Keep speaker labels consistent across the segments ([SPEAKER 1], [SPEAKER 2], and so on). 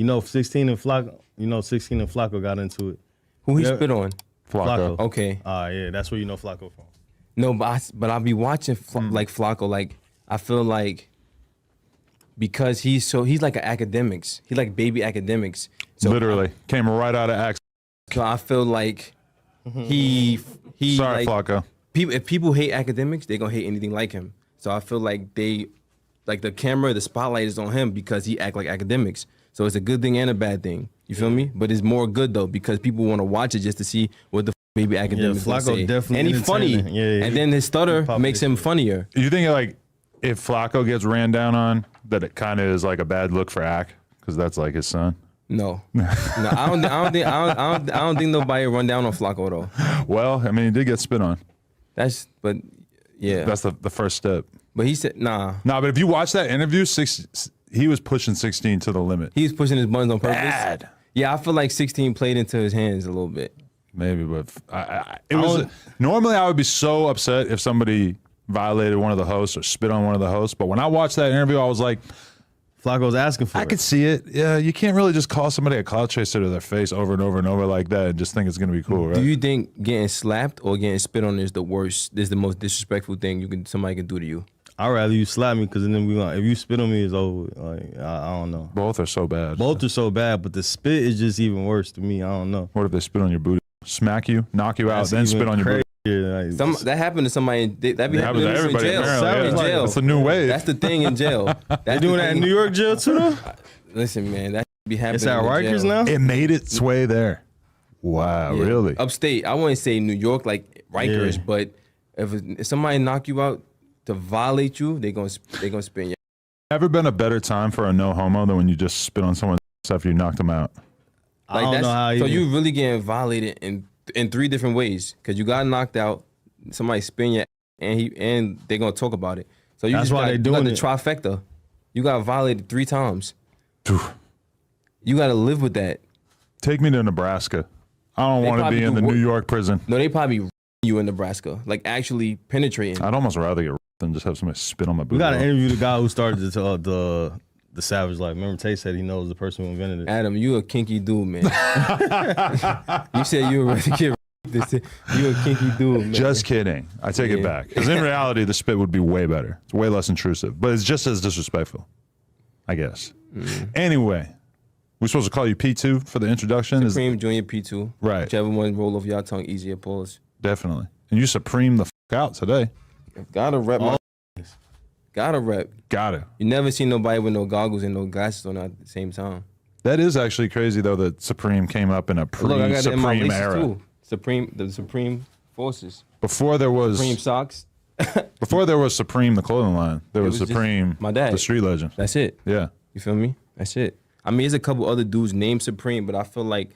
[SPEAKER 1] 16 and Flacco got into it.
[SPEAKER 2] Who he spit on?
[SPEAKER 1] Flacco.
[SPEAKER 2] Okay.
[SPEAKER 1] Yeah, that's where you know Flacco from.
[SPEAKER 2] No, but I'll be watching like Flacco. Like I feel like because he's like an academics. He like baby academics. So
[SPEAKER 3] Literally came right out of X.
[SPEAKER 2] So I feel like he.
[SPEAKER 3] Sorry,
[SPEAKER 2] like,
[SPEAKER 3] Flacco.
[SPEAKER 2] If people hate academics, they're gonna hate anything like him. So I feel like the camera, the spotlight is on him because he act like academics. So it's a good thing and a bad thing. You feel me? But it's more good though because people want to watch it just to see what the baby academics
[SPEAKER 1] Flacco
[SPEAKER 2] say.
[SPEAKER 1] definitely
[SPEAKER 2] And he's funny.
[SPEAKER 1] Yeah.
[SPEAKER 2] And then his stutter makes him funnier.
[SPEAKER 3] You think like if Flacco gets ran down on, that it kind of is like a bad look for Ack because that's like his son?
[SPEAKER 2] No, I don't think nobody run down on Flacco though.
[SPEAKER 3] Well, I mean, he did get spit on.
[SPEAKER 2] That's
[SPEAKER 3] the first step.
[SPEAKER 2] But he said nah.
[SPEAKER 3] Nah, but if you watch that interview, he was pushing 16 to the limit.
[SPEAKER 2] He was pushing his buttons on purpose.
[SPEAKER 3] Bad.
[SPEAKER 2] Yeah, I feel like 16 played into his hands a little bit.
[SPEAKER 3] Maybe, but normally I would be so upset if somebody violated one of the hosts or spit on one of the hosts. But when I watched that interview, I was like,
[SPEAKER 1] Flacco's asking for it.
[SPEAKER 3] I could see it. Yeah, you can't really just call somebody a cloud chaser to their face over and over and over like that and just think it's gonna be cool, right?
[SPEAKER 2] Do you think getting slapped or getting spit on is the worst? Is the most disrespectful thing somebody can do to you?
[SPEAKER 1] I'd rather you slap me because then if you spit on me, it's over. Like I don't know.
[SPEAKER 3] Both are so bad.
[SPEAKER 1] Both are so bad, but the spit is just even worse to me. I don't know.
[SPEAKER 3] What if they spit on your booty? Smack you, knock you out, then spit on your booty.
[SPEAKER 1] Yeah, like,
[SPEAKER 2] That happened to somebody. That be happening
[SPEAKER 3] to everybody
[SPEAKER 2] in jail.
[SPEAKER 3] apparently,
[SPEAKER 2] In jail.
[SPEAKER 3] That's the new wave.
[SPEAKER 2] That's the thing in jail.
[SPEAKER 1] they doing that in New York jail too, though?
[SPEAKER 2] Listen, man, that be happening.
[SPEAKER 1] It's at
[SPEAKER 2] in
[SPEAKER 1] Rikers
[SPEAKER 2] jail.
[SPEAKER 1] now?
[SPEAKER 3] It made its way there. Wow,
[SPEAKER 2] Yeah.
[SPEAKER 3] really?
[SPEAKER 2] Upstate. I wouldn't say New York like Rikers,
[SPEAKER 1] Yeah.
[SPEAKER 2] but if somebody knock you out to violate you, they gonna spin you.
[SPEAKER 3] Ever been a better time for a no homo than when you just spit on someone after you knocked them out?
[SPEAKER 1] I don't know how
[SPEAKER 2] so you really getting violated in 3 different ways because you got knocked out, somebody spin you, and they're gonna talk about it. So you
[SPEAKER 1] That's
[SPEAKER 2] just
[SPEAKER 1] why they doing
[SPEAKER 2] the
[SPEAKER 1] it.
[SPEAKER 2] trifecta. You got violated 3 times. You got to live with that.
[SPEAKER 3] Take me to Nebraska. I don't want to be in the New York prison.
[SPEAKER 2] No, they probably you in Nebraska, like actually penetrating.
[SPEAKER 3] I'd almost rather get than just have somebody spit on my booty.
[SPEAKER 1] We got to interview the guy who started the Savage Life. Remember, Tay said he knows the person who invented it.
[SPEAKER 2] Adam, you a kinky dude, man. You said you were ready to get you a kinky dude, man.
[SPEAKER 3] Just kidding. I take it back. Because in reality, the spit would be way better. It's way less intrusive. But it's just as disrespectful, I guess. Anyway, we're supposed to call you P2 for the introduction?
[SPEAKER 2] Supreme Junior P2.
[SPEAKER 3] Right.
[SPEAKER 2] Whichever one roll off your tongue easier, pause.
[SPEAKER 3] Definitely. And you supreme the out today.
[SPEAKER 2] Gotta rep my Gotta rep.
[SPEAKER 3] Gotta.
[SPEAKER 2] You never see nobody with no goggles and no glasses on at the same time.
[SPEAKER 3] That is actually crazy, though, that Supreme came up in a
[SPEAKER 2] Look, I got it in my
[SPEAKER 3] pre-Supreme
[SPEAKER 2] laces
[SPEAKER 3] era.
[SPEAKER 2] too. The Supreme Forces.
[SPEAKER 3] Before there was
[SPEAKER 2] Supreme socks.
[SPEAKER 3] Before there was Supreme, the clothing line, there was
[SPEAKER 2] was just
[SPEAKER 3] Supreme,
[SPEAKER 2] my dad.
[SPEAKER 3] the street legend.
[SPEAKER 2] That's it.
[SPEAKER 3] Yeah.
[SPEAKER 2] You feel me? That's it. I mean, there's a couple other dudes named Supreme, but I feel like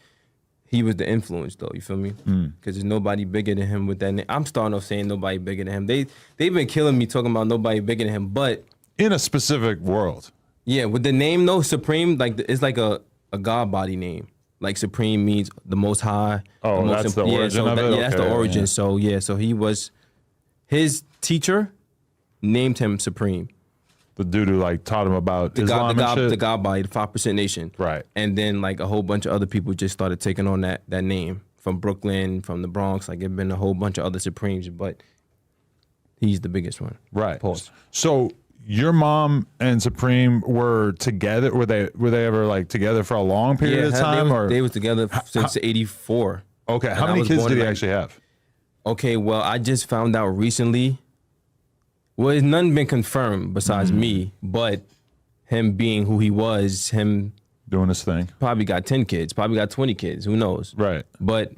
[SPEAKER 2] he was the influence, though. You feel me? Because there's nobody bigger than him with that name. I'm starting off saying nobody bigger than him. They've been killing me talking about nobody bigger than him, but
[SPEAKER 3] In a specific world.
[SPEAKER 2] yeah, with the name though, Supreme, like it's like a God body name. Like Supreme means the Most High.
[SPEAKER 3] Oh,
[SPEAKER 2] the most
[SPEAKER 3] that's the origin of it?
[SPEAKER 2] Yeah, that's the
[SPEAKER 3] Okay,
[SPEAKER 2] origin.
[SPEAKER 3] yeah.
[SPEAKER 2] So he was, his teacher named him Supreme.
[SPEAKER 3] The dude who like taught him about Islam and shit.
[SPEAKER 2] The God body, the 5% Nation.
[SPEAKER 3] Right.
[SPEAKER 2] And then like a whole bunch of other people just started taking on that name from Brooklyn, from the Bronx. Like it been a whole bunch of other Supremes, but he's the biggest one.
[SPEAKER 3] Right.
[SPEAKER 2] Pause.
[SPEAKER 3] So your mom and Supreme were together. Were they ever like together for a long period of time?
[SPEAKER 2] They was together since '84.
[SPEAKER 3] Okay.
[SPEAKER 2] And
[SPEAKER 3] How
[SPEAKER 2] I
[SPEAKER 3] many
[SPEAKER 2] was
[SPEAKER 3] kids
[SPEAKER 2] born
[SPEAKER 3] did
[SPEAKER 2] in
[SPEAKER 3] he
[SPEAKER 2] like-
[SPEAKER 3] actually have?
[SPEAKER 2] Okay, well, I just found out recently. Well, it's none been confirmed besides me, but him being who he was, him
[SPEAKER 3] Doing his thing.
[SPEAKER 2] probably got 10 kids, probably got 20 kids, who knows?
[SPEAKER 3] Right.
[SPEAKER 2] But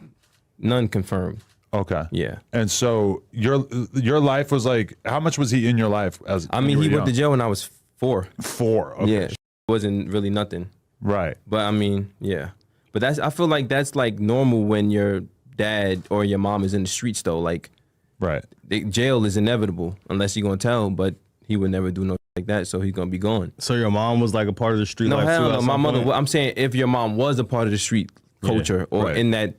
[SPEAKER 2] none confirmed.
[SPEAKER 3] Okay.
[SPEAKER 2] Yeah.
[SPEAKER 3] And so your life was like, how much was he in your life as?
[SPEAKER 2] I mean, he went to jail when I was 4.
[SPEAKER 3] 4. Okay.
[SPEAKER 2] Yeah, wasn't really nothing.
[SPEAKER 3] Right.
[SPEAKER 2] But I mean, yeah. But I feel like that's like normal when your dad or your mom is in the streets though. Like,
[SPEAKER 3] Right.
[SPEAKER 2] jail is inevitable unless you're gonna tell. But he would never do no like that, so he's gonna be gone.
[SPEAKER 1] So your mom was like a part of the street
[SPEAKER 2] No,
[SPEAKER 1] life
[SPEAKER 2] hell
[SPEAKER 1] too?
[SPEAKER 2] no.
[SPEAKER 1] at
[SPEAKER 2] My
[SPEAKER 1] some
[SPEAKER 2] mother.
[SPEAKER 1] point?
[SPEAKER 2] I'm saying if your mom was a part of the street culture or
[SPEAKER 3] right.
[SPEAKER 2] in that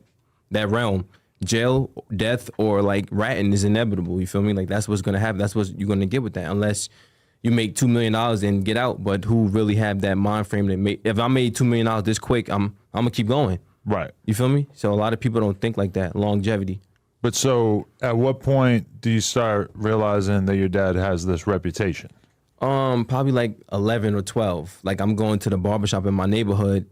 [SPEAKER 2] realm, jail, death, or like ratting is inevitable. You feel me? Like that's what's gonna happen. That's what you're gonna get with that, unless you make $2 million and get out, but who really have that mind frame that if I made $2 million this quick, I'm gonna keep going.
[SPEAKER 3] Right.
[SPEAKER 2] You feel me? So a lot of people don't think like that, longevity.
[SPEAKER 3] But so at what point do you start realizing that your dad has this reputation?
[SPEAKER 2] Probably like 11 or 12. Like I'm going to the barbershop in my neighborhood,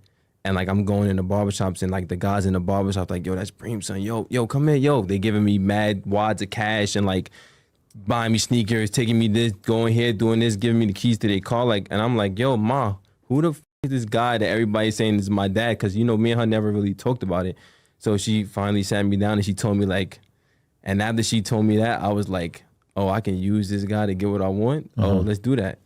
[SPEAKER 2] and like I'm going in the barbershops, and like the guys in the barbershop like, yo, that's Preem, son. Yo, come here, yo. They giving me mad wads of cash and like buying me sneakers, taking me this, going here, doing this, giving me the keys to their car. Like, and I'm like, yo, ma, who the f is this guy that everybody's saying is my dad? Because, you know, me and her never really talked about it. So she finally sat me down and she told me like, and after she told me that, I was like, oh, I can use this guy to get what I want. Oh, let's do that.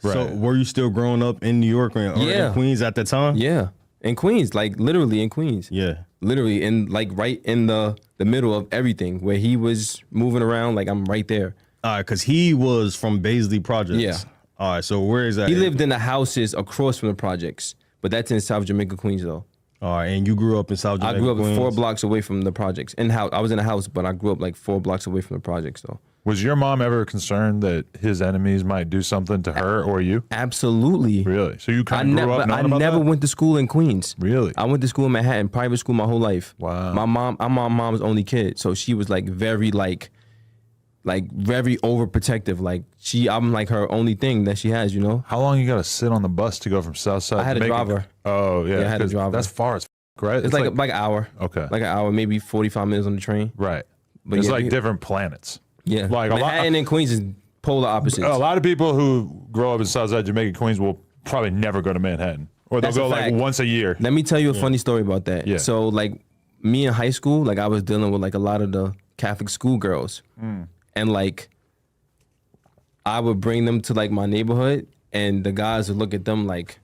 [SPEAKER 3] Right.
[SPEAKER 1] So were you still growing up in New York or in Queens at that time?
[SPEAKER 2] Yeah. In Queens, like literally in Queens.
[SPEAKER 1] Yeah.
[SPEAKER 2] Literally in like right in the middle of everything where he was moving around, like I'm right there.
[SPEAKER 1] All right, because he was from Baisley Projects.
[SPEAKER 2] Yeah.
[SPEAKER 1] All right, so where is that?
[SPEAKER 2] He lived in the houses across from the projects, but that's in South Jamaica, Queens though.
[SPEAKER 1] All right, and you grew up in South Jamaica,
[SPEAKER 2] I grew up
[SPEAKER 1] Queens?
[SPEAKER 2] 4 blocks away from the projects. I was in a house, but I grew up like 4 blocks away from the projects though.
[SPEAKER 3] Was your mom ever concerned that his enemies might do something to her or you?
[SPEAKER 2] Absolutely.
[SPEAKER 3] Really? So you kind of grew up knowing
[SPEAKER 2] I
[SPEAKER 3] about
[SPEAKER 2] never
[SPEAKER 3] that?
[SPEAKER 2] went to school in Queens.
[SPEAKER 3] Really?
[SPEAKER 2] I went to school in Manhattan, private school my whole life.
[SPEAKER 3] Wow.
[SPEAKER 2] I'm my mom's only kid, so she was like very very overprotective. Like I'm like her only thing that she has, you know.
[SPEAKER 3] How long you got to sit on the bus to go from Southside?
[SPEAKER 2] I had a driver.
[SPEAKER 3] Oh yeah,
[SPEAKER 2] Yeah, I had a
[SPEAKER 3] 'cause
[SPEAKER 2] driver.
[SPEAKER 3] That's far as right?
[SPEAKER 2] It's like an hour.
[SPEAKER 3] Okay.
[SPEAKER 2] Like an hour, maybe 45 minutes on the train.
[SPEAKER 3] right.
[SPEAKER 2] But
[SPEAKER 3] It's
[SPEAKER 2] yeah,
[SPEAKER 3] like
[SPEAKER 2] we-
[SPEAKER 3] different planets.
[SPEAKER 2] Yeah.
[SPEAKER 3] Like
[SPEAKER 2] Manhattan and Queens is polar opposites.
[SPEAKER 3] A lot of people who grow up in Southside Jamaica, Queens will probably never go to Manhattan, or they'll
[SPEAKER 2] That's a
[SPEAKER 3] go like
[SPEAKER 2] fact.
[SPEAKER 3] once a year.
[SPEAKER 2] Let me tell you a funny story about that.
[SPEAKER 3] Yeah.
[SPEAKER 2] So like me in high school, like I was dealing with like a lot of the Catholic school girls. And like I would bring them to like my neighborhood and the guys would look at them like,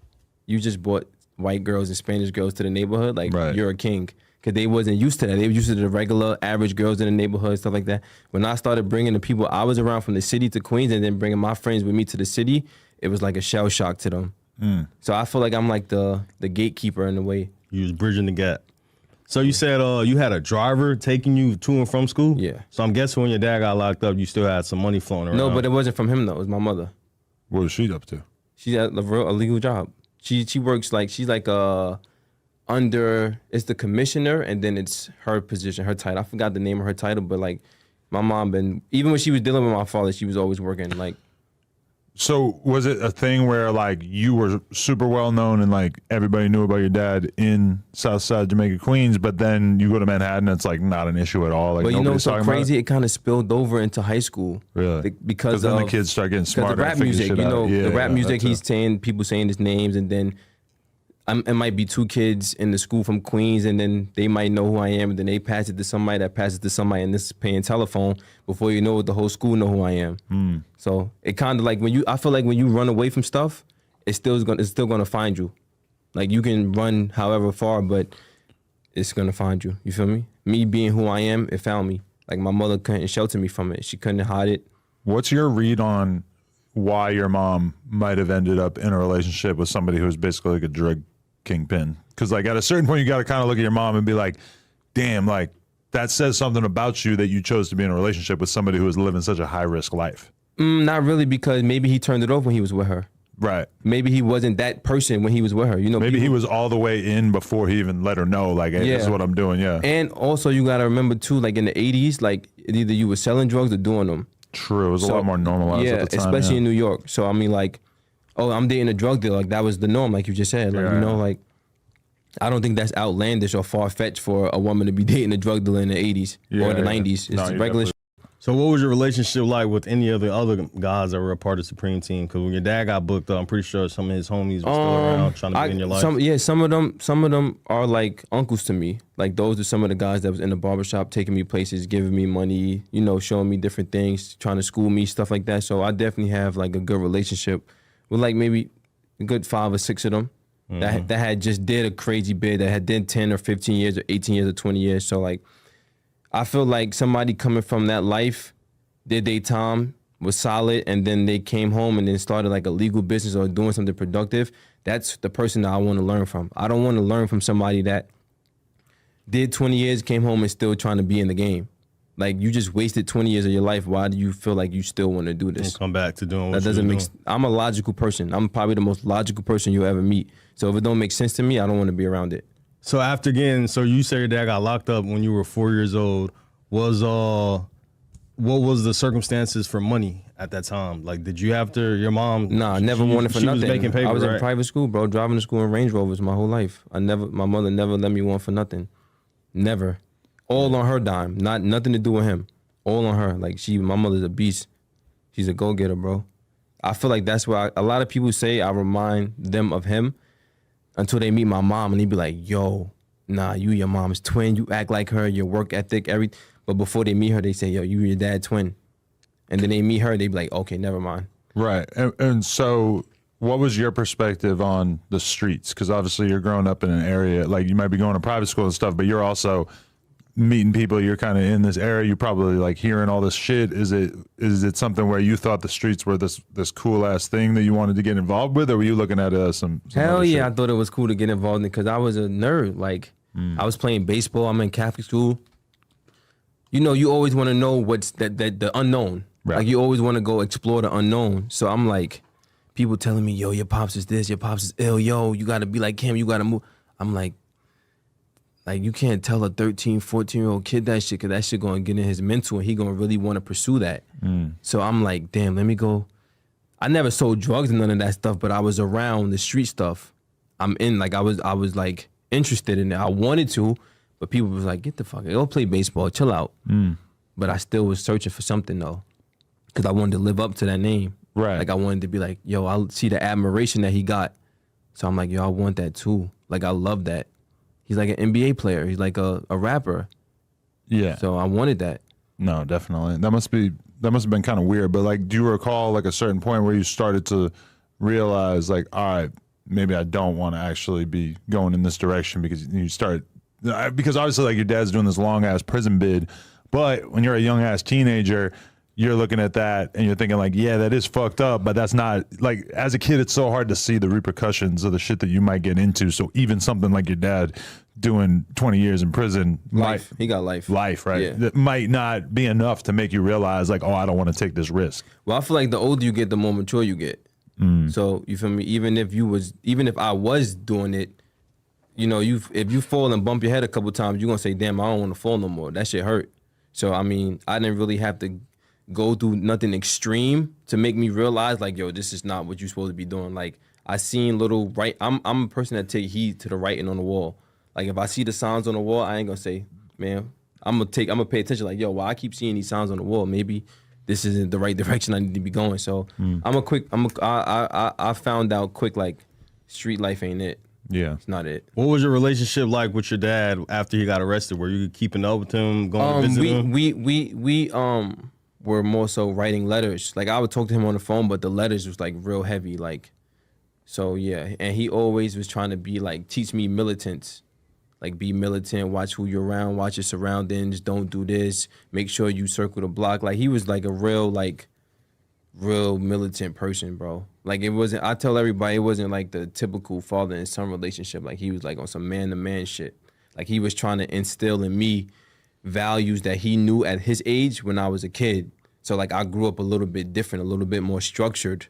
[SPEAKER 2] you just brought white girls and Spanish girls to the neighborhood, like
[SPEAKER 3] Right.
[SPEAKER 2] you're a king. Cause they wasn't used to that. They were used to the regular average girls in the neighborhood, stuff like that. When I started bringing the people I was around from the city to Queens and then bringing my friends with me to the city, it was like a shell shock to them. So I feel like I'm like the gatekeeper in a way.
[SPEAKER 1] You was bridging the gap. So you said you had a driver taking you to and from school?
[SPEAKER 2] Yeah.
[SPEAKER 1] So I'm guessing when your dad got locked up, you still had some money flowing around.
[SPEAKER 2] No, but it wasn't from him though. It was my mother.
[SPEAKER 3] What was she up to?
[SPEAKER 2] She's at a real illegal job. She works like she's like under it's the commissioner and then it's her position, her title. I forgot the name of her title, but like my mom even when she was dealing with my father, she was always working like.
[SPEAKER 3] So was it a thing where like you were super well known and like everybody knew about your dad in Southside Jamaica, Queens, but then you go to Manhattan, it's like not an issue at all. Like
[SPEAKER 2] But you know
[SPEAKER 3] nobody's
[SPEAKER 2] what's so
[SPEAKER 3] talking about
[SPEAKER 2] crazy?
[SPEAKER 3] it?
[SPEAKER 2] It kind of spilled over into high school.
[SPEAKER 3] Really?
[SPEAKER 2] Because
[SPEAKER 3] then
[SPEAKER 2] of
[SPEAKER 3] the kids start getting
[SPEAKER 2] because
[SPEAKER 3] smarter.
[SPEAKER 2] the rap
[SPEAKER 3] and figuring
[SPEAKER 2] music,
[SPEAKER 3] shit
[SPEAKER 2] you
[SPEAKER 3] out.
[SPEAKER 2] know,
[SPEAKER 3] Yeah,
[SPEAKER 2] the rap
[SPEAKER 3] yeah,
[SPEAKER 2] music.
[SPEAKER 3] that's
[SPEAKER 2] He's
[SPEAKER 3] it.
[SPEAKER 2] saying people saying his names, and then it might be 2 kids in the school from Queens, and then they might know who I am, and then they pass it to somebody that passes to somebody, and this is paying telephone before you know it, the whole school know who I am. So it kind of like I feel like when you run away from stuff, it's still gonna find you. Like you can run however far, but it's gonna find you. You feel me? Me being who I am, it found me. Like my mother couldn't shelter me from it. She couldn't hide it.
[SPEAKER 3] What's your read on why your mom might have ended up in a relationship with somebody who's basically like a drug kingpin? Because like at a certain point, you got to kind of look at your mom and be like, damn, like that says something about you that you chose to be in a relationship with somebody who is living such a high risk life.
[SPEAKER 2] Not really, because maybe he turned it off when he was with her.
[SPEAKER 3] Right.
[SPEAKER 2] Maybe he wasn't that person when he was with her. You know,
[SPEAKER 3] Maybe he
[SPEAKER 2] people-
[SPEAKER 3] was all the way in before he even let her know, like, hey, this is
[SPEAKER 2] Yeah.
[SPEAKER 3] what I'm doing. Yeah.
[SPEAKER 2] And also, you gotta remember too, like in the '80s, like either you were selling drugs or doing them.
[SPEAKER 3] True. It was a lot more normalized
[SPEAKER 2] Yeah,
[SPEAKER 3] at the time.
[SPEAKER 2] especially
[SPEAKER 3] yeah.
[SPEAKER 2] in New York. So I mean, like, oh, I'm dating a drug dealer. Like that was the norm, like you just said. Like
[SPEAKER 3] Yeah.
[SPEAKER 2] you know, like I don't think that's outlandish or far fetched for a woman to be dating a drug dealer in the '80s
[SPEAKER 3] Yeah,
[SPEAKER 2] or the
[SPEAKER 3] yeah.
[SPEAKER 2] '90s. It's
[SPEAKER 3] No, you're
[SPEAKER 2] regular.
[SPEAKER 3] definitely-
[SPEAKER 1] So what was your relationship like with any of the other guys that were a part of the Supreme Team? Because when your dad got booked up, I'm pretty sure some of his homies were still around trying to be in your life.
[SPEAKER 2] Some of them are like uncles to me. Like those are some of the guys that was in the barbershop taking me places, giving me money, you know, showing me different things, trying to school me, stuff like that. So I definitely have like a good relationship with like maybe a good 5 or 6 of them that had just did a crazy bid, that had did 10 or 15 years or 18 years or 20 years. So like I feel like somebody coming from that life did their time, was solid, and then they came home and then started like a legal business or doing something productive. That's the person that I want to learn from. I don't want to learn from somebody that did 20 years, came home and still trying to be in the game. Like, you just wasted 20 years of your life. Why do you feel like you still want to do this?
[SPEAKER 1] And come back to doing what
[SPEAKER 2] That doesn't
[SPEAKER 1] you
[SPEAKER 2] make. I'm a logical person. I'm probably the most logical person you'll ever meet. So if it don't make sense to me, I don't want to be around it.
[SPEAKER 1] So after getting, so you say your dad got locked up when you were 4 years old. What was the circumstances for money at that time? Like, did you have to, your mom?
[SPEAKER 2] Nah, I never wanted for
[SPEAKER 1] she
[SPEAKER 2] nothing.
[SPEAKER 1] Was making paper,
[SPEAKER 2] I was
[SPEAKER 1] right?
[SPEAKER 2] in private school, bro, driving to school in Range Rovers my whole life. My mother never let me want for nothing. Never. All on her dime. Nothing to do with him. All on her. Like, my mother's a beast. She's a go-getter, bro. I feel like that's why a lot of people say I remind them of him until they meet my mom and they be like, yo, nah, you your mom's twin. You act like her, your work ethic, everything. But before they meet her, they say, yo, you your dad's twin. And then they meet her, they be like, okay, never mind.
[SPEAKER 3] Right. And so what was your perspective on the streets? Because obviously you're growing up in an area, like you might be going to private school and stuff, but you're also meeting people. You're kind of in this area. You're probably like hearing all this shit. Is it something where you thought the streets were this cool ass thing that you wanted to get involved with? Or were you looking at some
[SPEAKER 2] Hell yeah,
[SPEAKER 3] shit?
[SPEAKER 2] I thought it was cool to get involved in because I was a nerd. Like, I was playing baseball. I'm in Catholic school. You know, you always want to know what's the unknown.
[SPEAKER 3] Right.
[SPEAKER 2] Like, you always want to go explore the unknown. So I'm like, people telling me, yo, your pops is this, your pops is ill, yo, you got to be like him, you got to move. I'm like, you can't tell a 13, 14-year-old kid that shit because that shit going to get in his mental and he going to really want to pursue that. So I'm like, damn, let me go. I never sold drugs and none of that stuff, but I was around the street stuff. I'm in, like, I was like interested in it. I wanted to, but people was like, get the fuck, go play baseball, chill out. But I still was searching for something though, because I wanted to live up to that name.
[SPEAKER 3] Right.
[SPEAKER 2] Like, I wanted to be like, yo, I see the admiration that he got. So I'm like, yo, I want that too. Like, I love that. He's like an NBA player. He's like a rapper.
[SPEAKER 3] Yeah.
[SPEAKER 2] So I wanted that.
[SPEAKER 3] No, definitely. That must have been kind of weird. But like, do you recall like a certain point where you started to realize like, all right, maybe I don't want to actually be going in this direction because obviously like your dad's doing this long ass prison bid, but when you're a young ass teenager, you're looking at that and you're thinking like, yeah, that is fucked up, but that's not, like, as a kid, it's so hard to see the repercussions of the shit that you might get into. So even something like your dad doing 20 years in prison,
[SPEAKER 2] He got life.
[SPEAKER 3] Life, right?
[SPEAKER 2] Yeah.
[SPEAKER 3] That might not be enough to make you realize like, oh, I don't want to take this risk.
[SPEAKER 2] Well, I feel like the older you get, the more mature you get. So you feel me? Even if I was doing it, you know, if you fall and bump your head a couple times, you're gonna say, damn, I don't want to fall no more. That shit hurt. So I mean, I didn't really have to go through nothing extreme to make me realize like, yo, this is not what you're supposed to be doing. Like, I seen little I'm a person that take heed to the writing on the wall. Like, if I see the signs on the wall, I ain't gonna say, man, I'm gonna pay attention. Like, yo, well, I keep seeing these signs on the wall. Maybe this isn't the right direction I need to be going. So I found out quick, like, street life ain't it.
[SPEAKER 3] Yeah.
[SPEAKER 2] It's not it.
[SPEAKER 1] What was your relationship like with your dad after he got arrested? Were you keeping up with him, going to visit him?
[SPEAKER 2] We were more so writing letters. Like, I would talk to him on the phone, but the letters was like real heavy. Like, so yeah. And he always was trying to be like, teach me militants. Like, be militant, watch who you're around, watch your surroundings, don't do this, make sure you circle the block. Like, he was like a real militant person, bro. Like, I tell everybody, it wasn't like the typical father and son relationship. Like, he was like on some man-to-man shit. Like, he was trying to instill in me values that he knew at his age when I was a kid. So, like, I grew up a little bit different, a little bit more structured.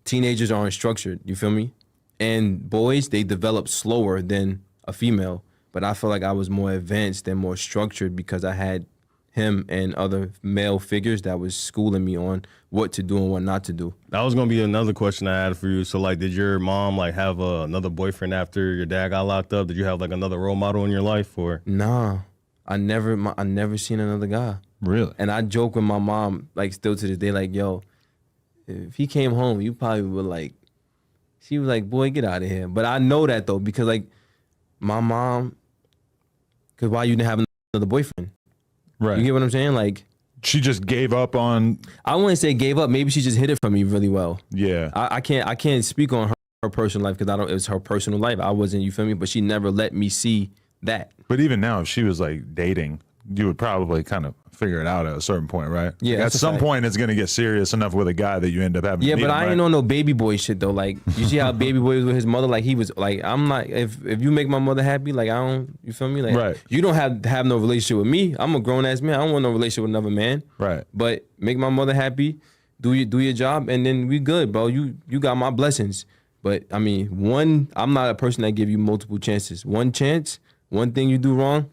[SPEAKER 2] Teenagers aren't structured, you feel me? And boys, they develop slower than a female. But I feel like I was more advanced and more structured because I had him and other male figures that was schooling me on what to do and what not to do.
[SPEAKER 1] That was gonna be another question I had for you. So, like, did your mom like have another boyfriend after your dad got locked up? Did you have like another role model in your life, or?
[SPEAKER 2] Nah, I never seen another guy.
[SPEAKER 3] Really?
[SPEAKER 2] And I joke with my mom, like, still to this day, like, yo, if he came home, you probably would like. She was like, boy, get out of here. But I know that though because like my mom, because why you didn't have another boyfriend?
[SPEAKER 3] Right.
[SPEAKER 2] You get what I'm saying? Like,
[SPEAKER 3] she just gave up on.
[SPEAKER 2] I wouldn't say gave up. Maybe she just hid it from me really well.
[SPEAKER 3] Yeah.
[SPEAKER 2] I can't speak on her personal life because it was her personal life. I wasn't, you feel me? But she never let me see that.
[SPEAKER 3] But even now, if she was like dating, you would probably kind of figure it out at a certain point, right?
[SPEAKER 2] Yeah,
[SPEAKER 3] Like, at
[SPEAKER 2] that's a
[SPEAKER 3] some
[SPEAKER 2] fact.
[SPEAKER 3] point, it's gonna get serious enough with a guy that you end up having.
[SPEAKER 2] Yeah,
[SPEAKER 3] to meet
[SPEAKER 2] but
[SPEAKER 3] him,
[SPEAKER 2] I
[SPEAKER 3] right?
[SPEAKER 2] ain't on no baby boy shit though. Like you see how baby boy was with his mother. Like he was like, I'm not. If you make my mother happy, like I don't. You feel me? Like
[SPEAKER 3] Right.
[SPEAKER 2] you don't have no relationship with me. I'm a grown ass man. I don't want no relationship with another man.
[SPEAKER 3] Right.
[SPEAKER 2] But make my mother happy. Do your job, and then we good, bro. You got my blessings. But I mean, I'm not a person that give you multiple chances. One chance, one thing you do wrong.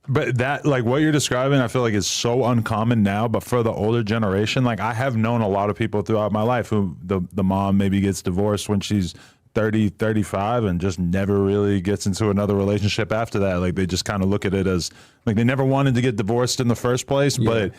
[SPEAKER 3] But that, like what you're describing, I feel like is so uncommon now. But for the older generation, like I have known a lot of people throughout my life who the mom maybe gets divorced when she's 30, 35 and just never really gets into another relationship after that. Like they just kind of look at it as like they never wanted to get divorced in the first place, but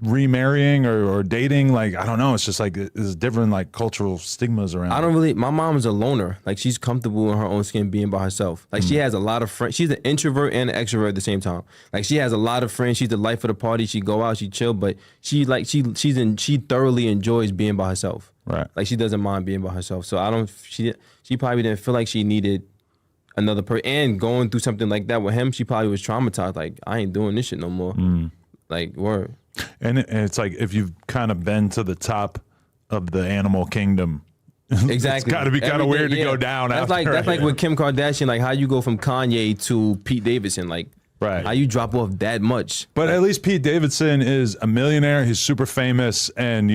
[SPEAKER 3] remarrying or dating, like I don't know, it's just like there's different like cultural stigmas around.
[SPEAKER 2] My mom is a loner. Like she's comfortable in her own skin being by herself. Like she has a lot of friends. She's an introvert and an extrovert at the same time. Like she has a lot of friends. She's the life of the party. She go out, she chill, but she thoroughly enjoys being by herself.
[SPEAKER 3] Right.
[SPEAKER 2] Like she doesn't mind being by herself. So she probably didn't feel like she needed another person. And going through something like that with him, she probably was traumatized. Like I ain't doing this shit no more. Like word.
[SPEAKER 3] And it's like if you've kind of been to the top of the animal kingdom,
[SPEAKER 2] Exactly.
[SPEAKER 3] it's got to be kind of weird to go down.
[SPEAKER 2] That's
[SPEAKER 3] after,
[SPEAKER 2] like
[SPEAKER 3] right?
[SPEAKER 2] with Kim Kardashian. Like how you go from Kanye to Pete Davidson. Like
[SPEAKER 3] Right.
[SPEAKER 2] how you drop off that much.
[SPEAKER 3] But at least Pete Davidson is a millionaire. He's super famous, and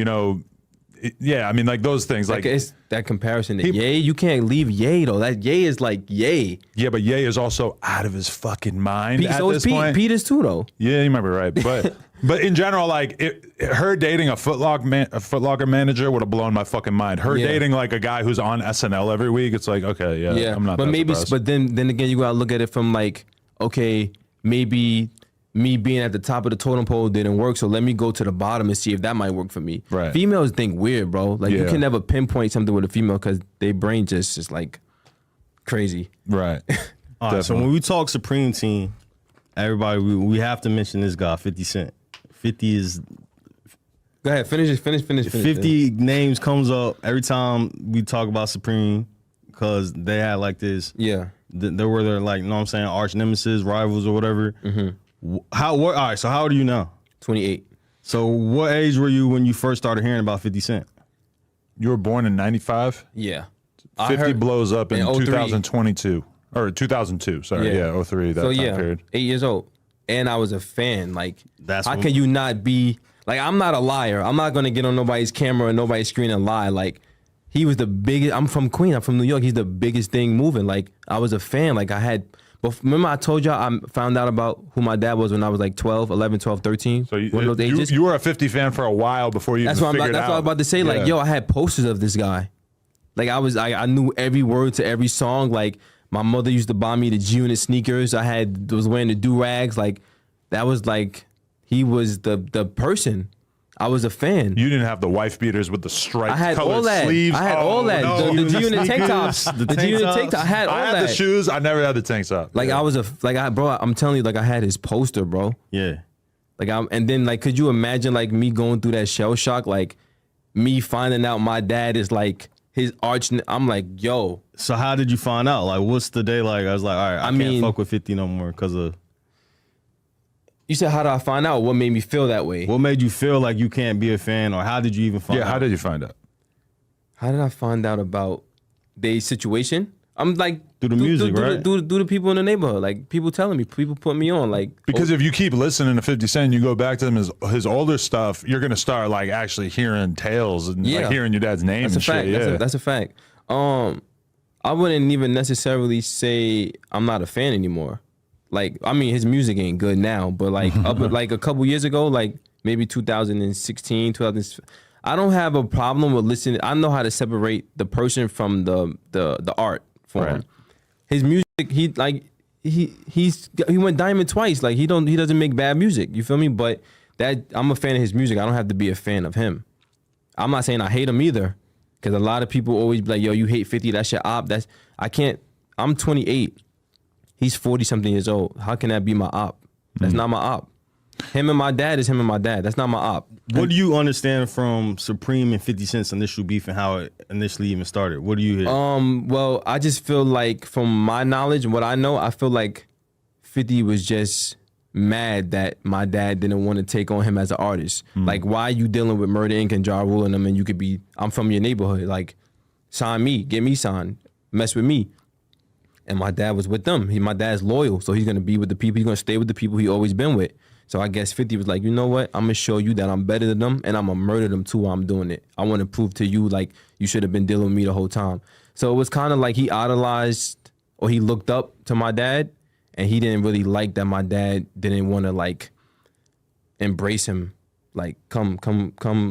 [SPEAKER 3] yeah, I mean, like those things. Like
[SPEAKER 2] it's that comparison to Ye. You can't leave Ye though. That Ye is like Ye.
[SPEAKER 3] yeah, but Ye is also out of his fucking mind
[SPEAKER 2] Pete,
[SPEAKER 3] at
[SPEAKER 2] so
[SPEAKER 3] this
[SPEAKER 2] is Pete.
[SPEAKER 3] point.
[SPEAKER 2] Pete is too though.
[SPEAKER 3] Yeah, you might be right, but but in general, like her dating a Foot Locker manager would have blown my fucking mind. Her
[SPEAKER 2] Yeah.
[SPEAKER 3] dating like a guy who's on SNL every week, it's like okay, yeah, I'm not.
[SPEAKER 2] But
[SPEAKER 3] that
[SPEAKER 2] maybe,
[SPEAKER 3] surprised.
[SPEAKER 2] but then again, you gotta look at it from like, okay, maybe me being at the top of the totem pole didn't work, so let me go to the bottom and see if that might work for me.
[SPEAKER 3] Right.
[SPEAKER 2] Females think weird, bro. Like you
[SPEAKER 3] Yeah.
[SPEAKER 2] can never pinpoint something with a female because their brain just is like crazy.
[SPEAKER 3] right.
[SPEAKER 1] All right, so
[SPEAKER 3] Definitely.
[SPEAKER 1] when we talk Supreme Team, everybody, we have to mention this guy, 50 Cent. 50 is
[SPEAKER 2] Go ahead, finish.
[SPEAKER 1] 50 names comes up every time we talk about Supreme because they had like this.
[SPEAKER 2] Yeah.
[SPEAKER 1] They were their like, you know what I'm saying, arch nemesis, rivals or whatever. All right, so how old are you now?
[SPEAKER 2] 28.
[SPEAKER 1] So what age were you when you first started hearing about 50 Cent?
[SPEAKER 3] You were born in '95.
[SPEAKER 2] Yeah.
[SPEAKER 3] 50 blows up in
[SPEAKER 2] in 03.
[SPEAKER 3] 2022 or 2002. Sorry, yeah, 03. That
[SPEAKER 2] so
[SPEAKER 3] time
[SPEAKER 2] yeah,
[SPEAKER 3] period.
[SPEAKER 2] 8 years old, and I was a fan. Like,
[SPEAKER 1] That's
[SPEAKER 2] how
[SPEAKER 1] what-
[SPEAKER 2] can you not be? Like, I'm not a liar. I'm not gonna get on nobody's camera or nobody's screen and lie. Like, he was the biggest. I'm from Queens. I'm from New York. He's the biggest thing moving. Like, I was a fan. Like, I had. But remember, I told y'all I found out about who my dad was when I was like 12, 11, 12, 13.
[SPEAKER 3] So
[SPEAKER 2] one of those ages.
[SPEAKER 3] you were a 50 fan for a while before you
[SPEAKER 2] That's
[SPEAKER 3] even
[SPEAKER 2] what I'm.
[SPEAKER 3] figured
[SPEAKER 2] That's
[SPEAKER 3] out.
[SPEAKER 2] what I was about to say. Like,
[SPEAKER 3] Yeah.
[SPEAKER 2] yo, I had posters of this guy. Like, I knew every word to every song. Like, my mother used to buy me the G-Unit sneakers. Was wearing the do-rags. Like, that was like, he was the person. I was a fan.
[SPEAKER 3] You didn't have the wife beaters with the striped
[SPEAKER 2] I had
[SPEAKER 3] colored
[SPEAKER 2] all that.
[SPEAKER 3] sleeves.
[SPEAKER 2] I had all that.
[SPEAKER 3] No.
[SPEAKER 2] The G-Unit tank tops.
[SPEAKER 1] The
[SPEAKER 2] The
[SPEAKER 1] tank
[SPEAKER 2] G-Unit
[SPEAKER 1] tops.
[SPEAKER 2] tank top. I had all
[SPEAKER 3] I had
[SPEAKER 2] that.
[SPEAKER 3] the shoes. I never had the tank top.
[SPEAKER 2] Like,
[SPEAKER 3] Yeah.
[SPEAKER 2] bro, I'm telling you, like, I had his poster, bro.
[SPEAKER 1] Yeah.
[SPEAKER 2] Like, and then, like, could you imagine, like, me going through that shell shock? Like, me finding out my dad is, like, his arch. I'm like, yo.
[SPEAKER 1] So how did you find out? Like, what's the day like? I was like, all right, I can't
[SPEAKER 2] mean-
[SPEAKER 1] fuck with 50 no more because of
[SPEAKER 2] You said, how did I find out? What made me feel that way?
[SPEAKER 1] what made you feel like you can't be a fan, or how did you even find out?
[SPEAKER 3] Yeah, how did you find out?
[SPEAKER 2] How did I find out about their situation? I'm like
[SPEAKER 1] Through the music, right?
[SPEAKER 2] Do the people in the neighborhood, like people telling me, people put me on, like
[SPEAKER 3] Because if you keep listening to 50 Cent, you go back to his older stuff, you're gonna start like actually hearing tales and
[SPEAKER 2] Yeah.
[SPEAKER 3] like hearing your dad's name
[SPEAKER 2] that's a
[SPEAKER 3] and
[SPEAKER 2] fact.
[SPEAKER 3] shit. Yeah,
[SPEAKER 2] That's a fact. I wouldn't even necessarily say I'm not a fan anymore. Like, I mean, his music ain't good now, but like like a couple years ago, like maybe 2016, 2000. I don't have a problem with listening. I know how to separate the person from the art form.
[SPEAKER 3] Right.
[SPEAKER 2] His music, he went diamond twice. Like he doesn't make bad music. You feel me? But that I'm a fan of his music. I don't have to be a fan of him. I'm not saying I hate him either, because a lot of people always be like, "Yo, you hate 50? That's your op." I can't. I'm 28. He's 40 something years old. How can that be my op? That's not my op. Him and my dad is him and my dad. That's not my op.
[SPEAKER 1] What do you understand from Supreme and 50 Cent's initial beef and how it initially even started? What do you hear?
[SPEAKER 2] Well, I just feel like from my knowledge and what I know, I feel like 50 was just mad that my dad didn't want to take on him as an artist. Like, why are you dealing with Murder Inc. and Ja Rule and them, and you could be, I'm from your neighborhood. Like, sign me, get me signed, mess with me. And my dad was with them. My dad's loyal, so he's gonna be with the people. He's gonna stay with the people he always been with. So I guess 50 was like, you know what? I'm gonna show you that I'm better than them, and I'm gonna murder them too while I'm doing it. I want to prove to you like you should have been dealing with me the whole time. So it was kind of like he idolized or he looked up to my dad, and he didn't really like that my dad didn't want to like embrace him. Like, come,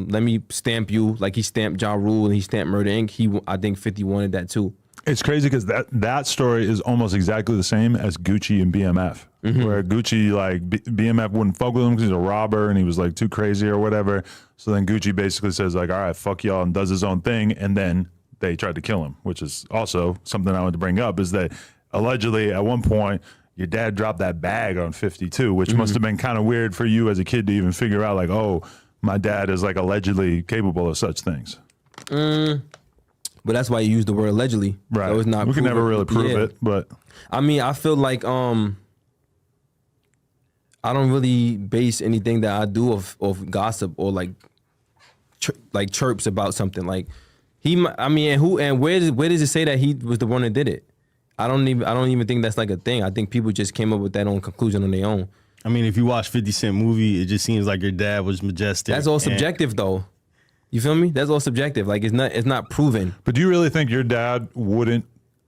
[SPEAKER 2] let me stamp you. Like he stamped Ja Rule and he stamped Murder Inc. I think 50 wanted that too.
[SPEAKER 3] It's crazy because that story is almost exactly the same as Gucci and BMF, where Gucci, like, BMF wouldn't fuck with him because he's a robber and he was, like, too crazy or whatever. So then Gucci basically says, like, all right, fuck y'all, and does his own thing. And then they tried to kill him, which is also something I want to bring up, is that allegedly at one point your dad dropped that bag on 52, which must have been kind of weird for you as a kid to even figure out, like, oh, my dad is, like, allegedly capable of such things.
[SPEAKER 2] But that's why you use the word allegedly.
[SPEAKER 3] Right.
[SPEAKER 2] So it's not
[SPEAKER 3] we can never really prove
[SPEAKER 2] yeah.
[SPEAKER 3] it, but
[SPEAKER 2] I mean, I feel like I don't really base anything that I do of gossip or like chirps about something. Like where does it say that he was the one that did it? I don't even think that's like a thing. I think people just came up with that own conclusion on their own.
[SPEAKER 1] I mean, if you watch 50 Cent movie, it just seems like your dad was majestic.
[SPEAKER 2] That's all subjective though. You feel me? That's all subjective. Like, it's not proven.
[SPEAKER 3] But do you really think your dad wouldn't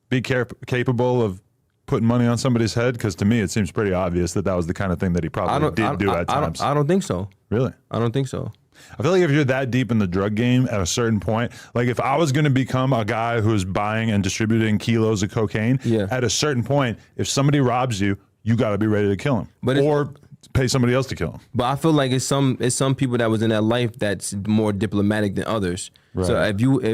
[SPEAKER 3] be capable of putting money on somebody's head? Because to me, it seems pretty obvious that was the kind of thing that he probably did do at times.
[SPEAKER 2] I don't think so.
[SPEAKER 3] Really?
[SPEAKER 2] I don't think so.
[SPEAKER 3] I feel like if you're that deep in the drug game at a certain point, like if I was going to become a guy who's buying and distributing kilos of cocaine, at a certain point, if somebody robs you, you got to be ready to kill him. Or pay somebody else to kill him.
[SPEAKER 2] But I feel like it's some people that was in that life that's more diplomatic than others. Right. So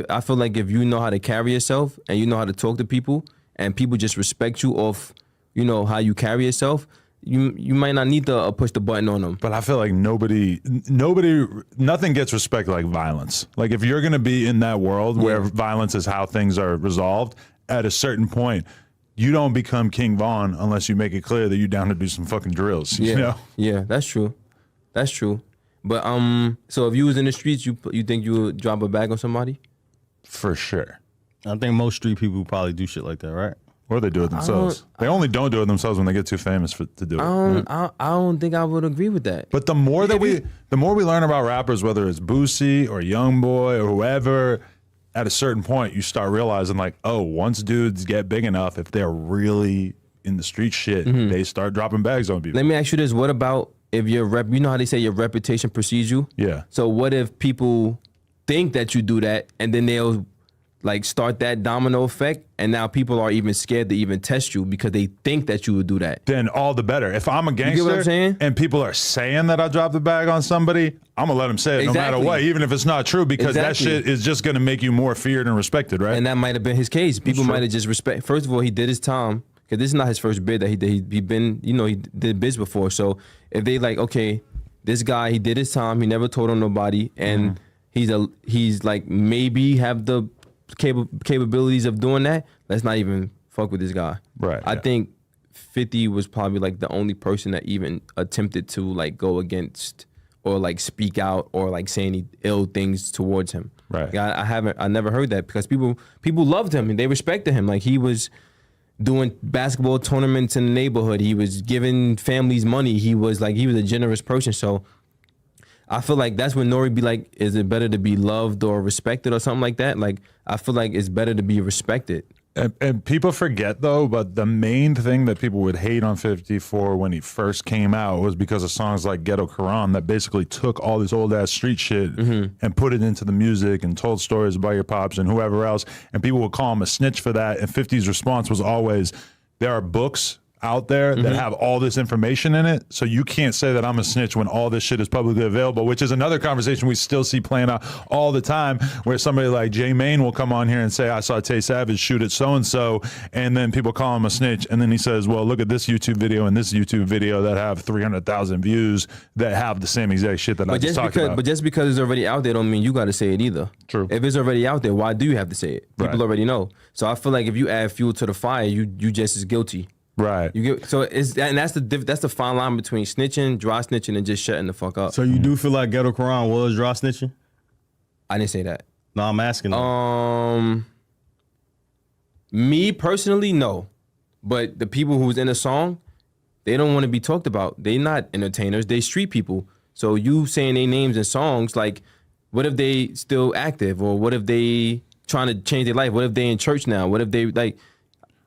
[SPEAKER 2] I feel like if you know how to carry yourself and you know how to talk to people and people just respect you off, you know, how you carry yourself, you might not need to push the button on them.
[SPEAKER 3] But I feel like nothing gets respect like violence. Like if you're going to be in that world where violence is how things are resolved, at a certain point, you don't become King Von unless you make it clear that you're down to do some fucking drills.
[SPEAKER 2] Yeah,
[SPEAKER 3] you know?
[SPEAKER 2] Yeah, that's true. That's true. But so if you was in the streets, you think you would drop a bag on somebody?
[SPEAKER 3] For sure.
[SPEAKER 1] I think most street people probably do shit like that, right?
[SPEAKER 3] Or they do it themselves. They only don't do it themselves when they get too famous to do it.
[SPEAKER 2] I don't think I would agree with that.
[SPEAKER 3] But the more we learn about rappers, whether it's Boosie or Youngboy or whoever, at a certain point, you start realizing, like, oh, once dudes get big enough, if they're really in the street shit, they start dropping bags on people.
[SPEAKER 2] Let me ask you this. What about if you know how they say your reputation precedes you?
[SPEAKER 3] Yeah.
[SPEAKER 2] So what if people think that you do that and then they'll like start that domino effect and now people are even scared to even test you because they think that you would do that?
[SPEAKER 3] Then all the better. If I'm a gangster,
[SPEAKER 2] you get what I'm saying?
[SPEAKER 3] And people are saying that I dropped the bag on somebody, I'm gonna let them say it no matter what, even if it's not true, because that shit is just gonna make you more feared and respected, right?
[SPEAKER 2] And that might have been his case. People might have just respect. First of all, he did his time because this is not his first bid that he did. He been, you know, he did bids before. So if they like, okay, this guy, he did his time. He never told on nobody, and he's like maybe have the capabilities of doing that. Let's not even fuck with this guy.
[SPEAKER 3] Right.
[SPEAKER 2] I think 50 was probably like the only person that even attempted to like go against or like speak out or like say any ill things towards him.
[SPEAKER 3] Right.
[SPEAKER 2] I never heard that because people loved him and they respected him. Like he was doing basketball tournaments in the neighborhood. He was giving families money. He was a generous person. So I feel like that's when Nori be like, is it better to be loved or respected or something like that? Like, I feel like it's better to be respected.
[SPEAKER 3] And people forget, though, but the main thing that people would hate on 54 when he first came out was because of songs like Ghetto Quran that basically took all this old-ass street shit and put it into the music and told stories about your pops and whoever else, and people would call him a snitch for that, and 50's response was always, there are books out there that have all this information in it, so you can't say that I'm a snitch when all this shit is publicly available, which is another conversation we still see playing out all the time, where somebody like J Mane will come on here and say, I saw Tay Savage shoot at so-and-so, and then people call him a snitch, and then he says, well, look at this YouTube video and this YouTube video that have 300,000 views that have the same exact shit that I just talked about.
[SPEAKER 2] But just because it's already out there don't mean you got to say it either.
[SPEAKER 3] True.
[SPEAKER 2] If it's already out there, why do you have to say it? People already know. So I feel like if you add fuel to the fire, you just as guilty.
[SPEAKER 3] Right.
[SPEAKER 2] You get so that's the fine line between snitching, dry snitching, and just shutting the fuck up.
[SPEAKER 1] So you do feel like Ghetto Quran was dry snitching?
[SPEAKER 2] I didn't say that.
[SPEAKER 1] No, I'm asking.
[SPEAKER 2] Me personally, no. But the people who was in the song, they don't want to be talked about. They not entertainers. They street people. So you saying their names in songs, like, what if they still active? Or what if they trying to change their life? What if they in church now? What if they, like...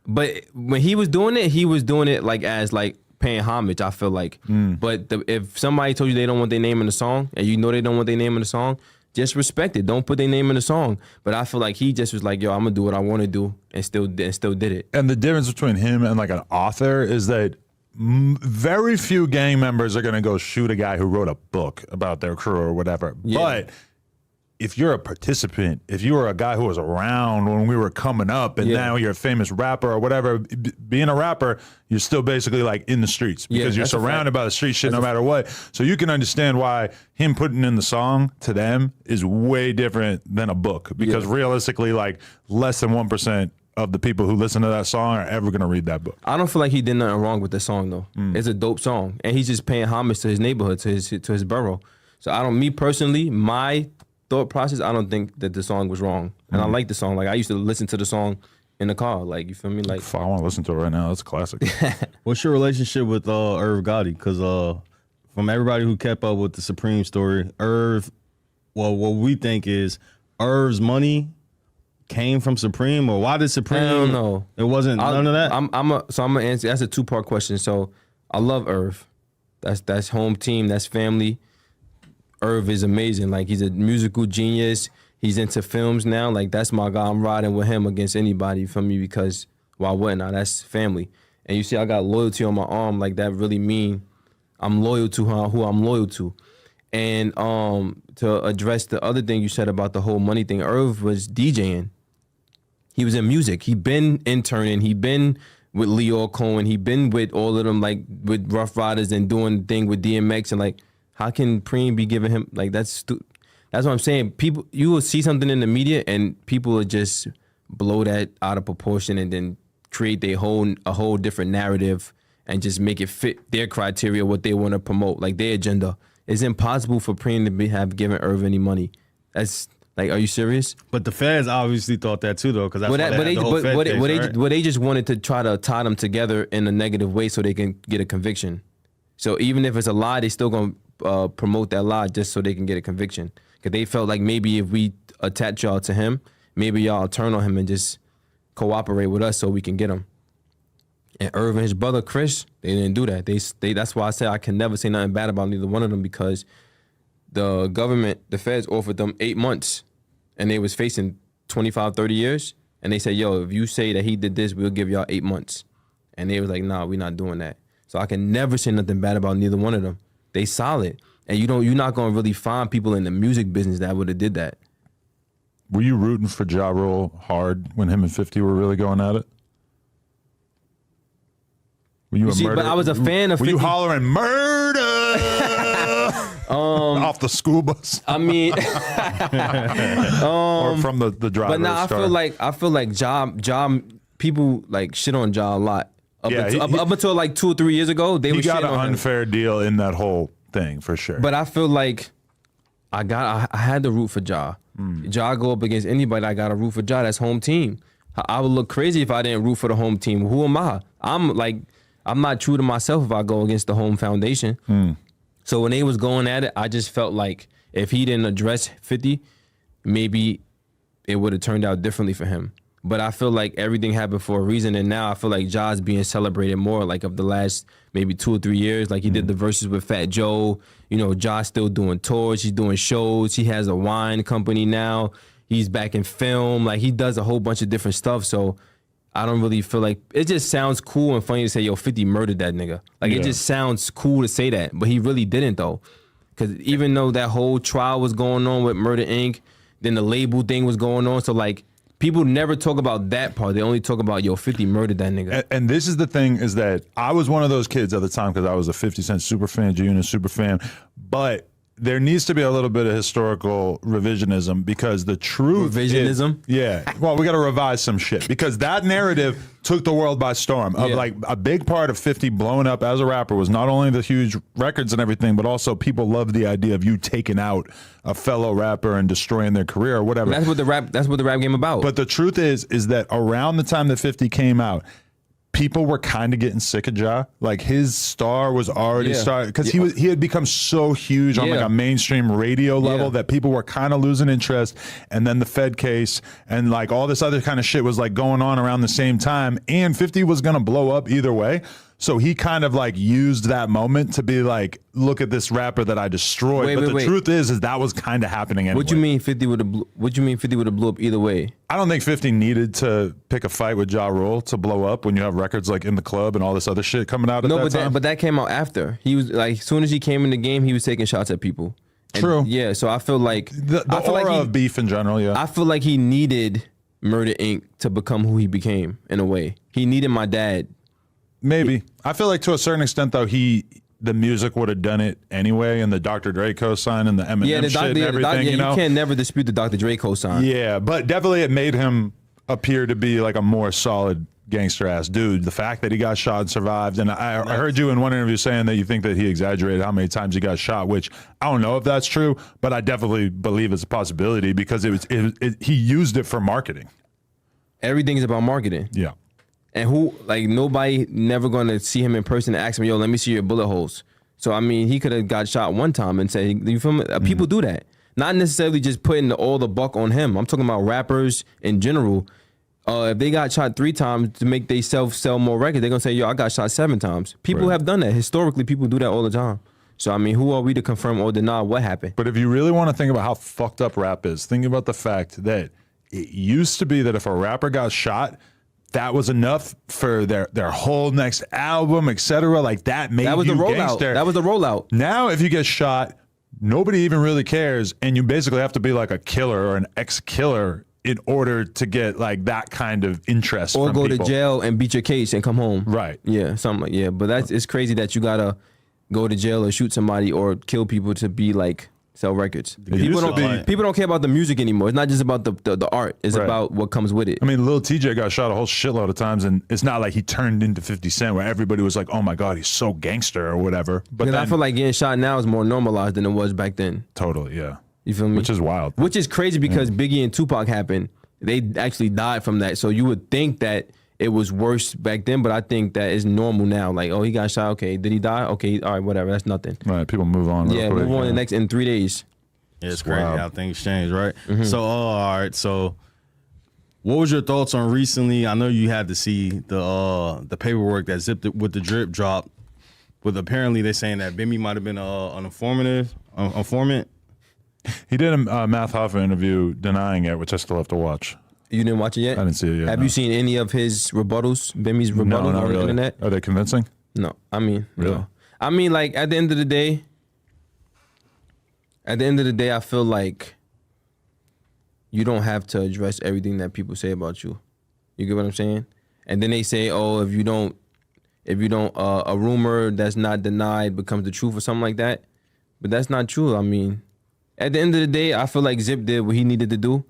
[SPEAKER 2] But when he was doing it like as like paying homage, I feel like. But if somebody told you they don't want their name in the song, and you know they don't want their name in the song, just respect it. Don't put their name in the song. But I feel like he just was like, yo, I'm gonna do what I want to do, and still did it.
[SPEAKER 3] And the difference between him and like an author is that very few gang members are gonna go shoot a guy who wrote a book about their crew or whatever.
[SPEAKER 2] Yeah.
[SPEAKER 3] But if you're a participant, if you were a guy who was around when we were coming up and now you're a famous rapper or whatever, being a rapper, you're still basically like in the streets because you're surrounded by the street shit no matter what. So you can understand why him putting in the song to them is way different than a book because realistically, like less than 1% of the people who listen to that song are ever going to read that book.
[SPEAKER 2] I don't feel like he did nothing wrong with the song though. It's a dope song, and he's just paying homage to his neighborhood, to his borough. So me personally, my thought process, I don't think that the song was wrong, and I like the song. Like I used to listen to the song in the car. Like you feel me? Like
[SPEAKER 3] I want to listen to it right now. It's a classic.
[SPEAKER 1] What's your relationship with Irv Gotti? Because from everybody who kept up with the Supreme story, Irv, well, what we think is Irv's money came from Supreme, or why did Supreme?
[SPEAKER 2] I don't know.
[SPEAKER 1] It wasn't none of that.
[SPEAKER 2] I'm gonna answer. That's a 2-part question. So I love Irv. That's home team. That's family. Irv is amazing. Like he's a musical genius. He's into films now. Like that's my guy. I'm riding with him against anybody from me because why wouldn't I? That's family. And you see, I got loyalty on my arm. Like that really mean I'm loyal to who I'm loyal to. And to address the other thing you said about the whole money thing, Irv was DJing. He was in music. He been interning. He been with Leo Cohen. He been with all of them, like with Rough Riders and doing the thing with DMX and like. How can Preem be giving him like that's what I'm saying. People, you will see something in the media and people will just blow that out of proportion and then create a whole different narrative and just make it fit their criteria, what they want to promote, like their agenda. It's impossible for Preem to have given Irv any money. That's like, are you serious?
[SPEAKER 1] But the feds obviously thought that too, though, because that's
[SPEAKER 2] they just wanted to try to tie them together in a negative way so they can get a conviction. So even if it's a lie, they still gonna promote that lie just so they can get a conviction. Because they felt like maybe if we attach y'all to him, maybe y'all turn on him and just cooperate with us so we can get him. And Irv and his brother Chris, they didn't do that. They that's why I say I can never say nothing bad about neither one of them because the government, the feds offered them 8 months and they was facing 25, 30 years. And they said, yo, if you say that he did this, we'll give y'all 8 months. And they was like, nah, we're not doing that. So I can never say nothing bad about neither one of them. They solid. And you're not gonna really find people in the music business that would have did that.
[SPEAKER 3] Were you rooting for Ja Rule hard when him and 50 were really going at it? Were you
[SPEAKER 2] but I was a fan of 50.
[SPEAKER 3] Were you hollering murder off the school bus?
[SPEAKER 2] I mean,
[SPEAKER 3] or from the driver's
[SPEAKER 2] but now
[SPEAKER 3] car?
[SPEAKER 2] I feel like Ja people like shit on Ja a lot. Up until like 2 or 3 years ago, they were shitting on him.
[SPEAKER 3] He got an unfair deal in that whole thing for sure.
[SPEAKER 2] But I feel like I had to root for Ja. Ja go up against anybody, I got to root for Ja. That's home team. I would look crazy if I didn't root for the home team. Who am I? I'm not true to myself if I go against the home foundation. So when they was going at it, I just felt like if he didn't address 50, maybe it would have turned out differently for him. But I feel like everything happened for a reason, and now I feel like Ja's being celebrated more, like of the last maybe 2 or 3 years. Like he did the verses with Fat Joe. You know, Ja's still doing tours. He's doing shows. He has a wine company now. He's back in film. Like he does a whole bunch of different stuff. So I don't really feel like it just sounds cool and funny to say, yo, 50 murdered that nigga. Like it just sounds cool to say that, but he really didn't though. Because even though that whole trial was going on with Murder Inc., then the label thing was going on. So like, people never talk about that part. They only talk about, yo, 50 murdered that nigga.
[SPEAKER 3] And this is the thing, is that I was one of those kids at the time because I was a 50 Cent super fan, G-Unit super fan. But there needs to be a little bit of historical revisionism because the truth
[SPEAKER 2] Revisionism?
[SPEAKER 3] Yeah. Well, we got to revise some shit because that narrative took the world by storm. Of like a big part of 50 blowing up as a rapper was not only the huge records and everything, but also people loved the idea of you taking out a fellow rapper and destroying their career or whatever.
[SPEAKER 2] That's what the rap game about.
[SPEAKER 3] But the truth is that around the time that 50 came out, people were kind of getting sick of Ja. Like his star was already started because he had become so huge on like a mainstream radio level that people were kind of losing interest. And then the Fed case and like all this other kind of shit was like going on around the same time. And 50 was gonna blow up either way. So he kind of like used that moment to be like, look at this rapper that I destroyed. But the truth is that was kind of happening anyway.
[SPEAKER 2] What you mean 50 would have blew up either way?
[SPEAKER 3] I don't think 50 needed to pick a fight with Ja Rule to blow up when you have records like In the Club and all this other shit coming out at that time.
[SPEAKER 2] But that came out after. He was like, as soon as he came in the game, he was taking shots at people. And
[SPEAKER 3] True.
[SPEAKER 2] Yeah, so I feel like
[SPEAKER 3] the aura of beef in general,
[SPEAKER 2] I feel like he needed Murder Inc. to become who he became in a way. He needed my dad.
[SPEAKER 3] Maybe. I feel like to a certain extent, though, the music would have done it anyway, and the Dr. Dre cosign and the Eminem shit and everything, you know?
[SPEAKER 2] You can't never dispute the Dr. Dre cosign.
[SPEAKER 3] Yeah, but definitely it made him appear to be like a more solid gangster-ass dude. The fact that he got shot and survived, and I heard you in one interview saying that you think that he exaggerated how many times he got shot, which I don't know if that's true, but I definitely believe it's a possibility because he used it for marketing.
[SPEAKER 2] Everything's about marketing.
[SPEAKER 3] Yeah.
[SPEAKER 2] And nobody never gonna see him in person and ask him, yo, let me see your bullet holes. So, I mean, he could have got shot one time and said, you feel me? People do that. Not necessarily just putting all the buck on him. I'm talking about rappers in general. If they got shot 3 times to make themselves sell more records, they're gonna say, yo, I got shot 7 times. People have done that. Historically, people do that all the time. So, I mean, who are we to confirm or deny what happened?
[SPEAKER 3] But if you really want to think about how fucked up rap is, think about the fact that it used to be that if a rapper got shot, that was enough for their whole next album, etc. Like that made
[SPEAKER 2] that was
[SPEAKER 3] you
[SPEAKER 2] the rollout.
[SPEAKER 3] gangster.
[SPEAKER 2] That was the rollout.
[SPEAKER 3] Now, if you get shot, nobody even really cares, and you basically have to be like a killer or an ex-killer in order to get like that kind of interest.
[SPEAKER 2] Or
[SPEAKER 3] from
[SPEAKER 2] go
[SPEAKER 3] people.
[SPEAKER 2] to jail and beat your case and come home.
[SPEAKER 3] Right.
[SPEAKER 2] Yeah, something like But it's crazy that you gotta go to jail or shoot somebody or kill people to be like sell records. People don't care about the music anymore. It's not just about the art. It's about what comes with it.
[SPEAKER 3] I mean, Lil TJ got shot a whole shitload of times, and it's not like he turned into 50 Cent where everybody was like, oh my God, he's so gangster or whatever. But
[SPEAKER 2] I feel like getting shot now is more normalized than it was back then.
[SPEAKER 3] Totally, yeah.
[SPEAKER 2] You feel me?
[SPEAKER 3] Which is wild.
[SPEAKER 2] Which is crazy because Biggie and Tupac happened. They actually died from that. So you would think that it was worse back then, but I think that it's normal now. Like, oh, he got shot. Okay, did he die? Okay, all right, whatever. That's nothing.
[SPEAKER 3] Right, people move on.
[SPEAKER 2] Yeah, move on in 3 days.
[SPEAKER 1] Yeah, it's crazy how things change, right? So, all right. So, what was your thoughts on recently? I know you had to see the paperwork that zipped it with the drip drop. With apparently they saying that Bimmy might have been an informant.
[SPEAKER 3] He did a Math Hoffa interview denying it, which I still have to watch.
[SPEAKER 2] You didn't watch it yet?
[SPEAKER 3] I didn't see it yet.
[SPEAKER 2] Have you seen any of his rebuttals? Bimmy's rebuttals on the internet?
[SPEAKER 3] Are they convincing?
[SPEAKER 2] No. I mean,
[SPEAKER 3] really?
[SPEAKER 2] No. I mean, like at the end of the day, I feel like you don't have to address everything that people say about you. You get what I'm saying? And then they say, oh, if you don't, a rumor that's not denied becomes the truth or something like that. But that's not true. I mean, at the end of the day, I feel like Zip did what he needed to do.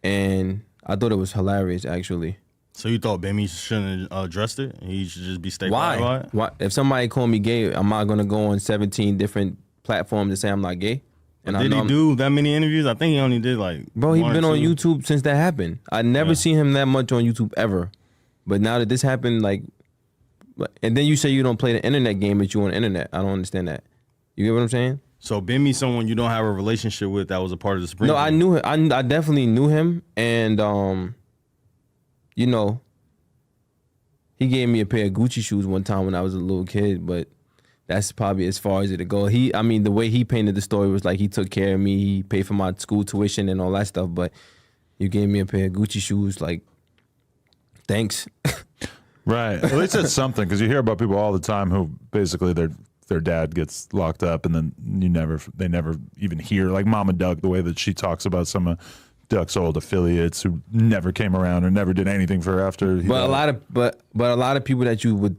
[SPEAKER 2] And I thought it was hilarious, actually.
[SPEAKER 1] So you thought Bimmy shouldn't have addressed it? He should just be stay quiet about it?
[SPEAKER 2] Why? If somebody called me gay, am I going to go on 17 different platforms and say I'm not gay? And
[SPEAKER 1] did he do that many interviews? I think he only did like
[SPEAKER 2] Bro, he's been on YouTube since that happened. I never seen him that much on YouTube ever. But now that this happened, like, and then you say you don't play the internet game, but you on the internet. I don't understand that. You get what I'm saying?
[SPEAKER 1] So Bimmy, someone you don't have a relationship with that was a part of the Supreme.
[SPEAKER 2] No, I knew him. I definitely knew him, and you know, he gave me a pair of Gucci shoes one time when I was a little kid, but that's probably as far as it'll go. I mean, the way he painted the story was like he took care of me, he paid for my school tuition and all that stuff, but you gave me a pair of Gucci shoes, like, thanks.
[SPEAKER 3] Right. At least it's something, because you hear about people all the time who basically their dad gets locked up, and then they never even hear, like Mama Duck, the way that she talks about some of Duck's old affiliates who never came around or never did anything for her after.
[SPEAKER 2] But a lot of people that you would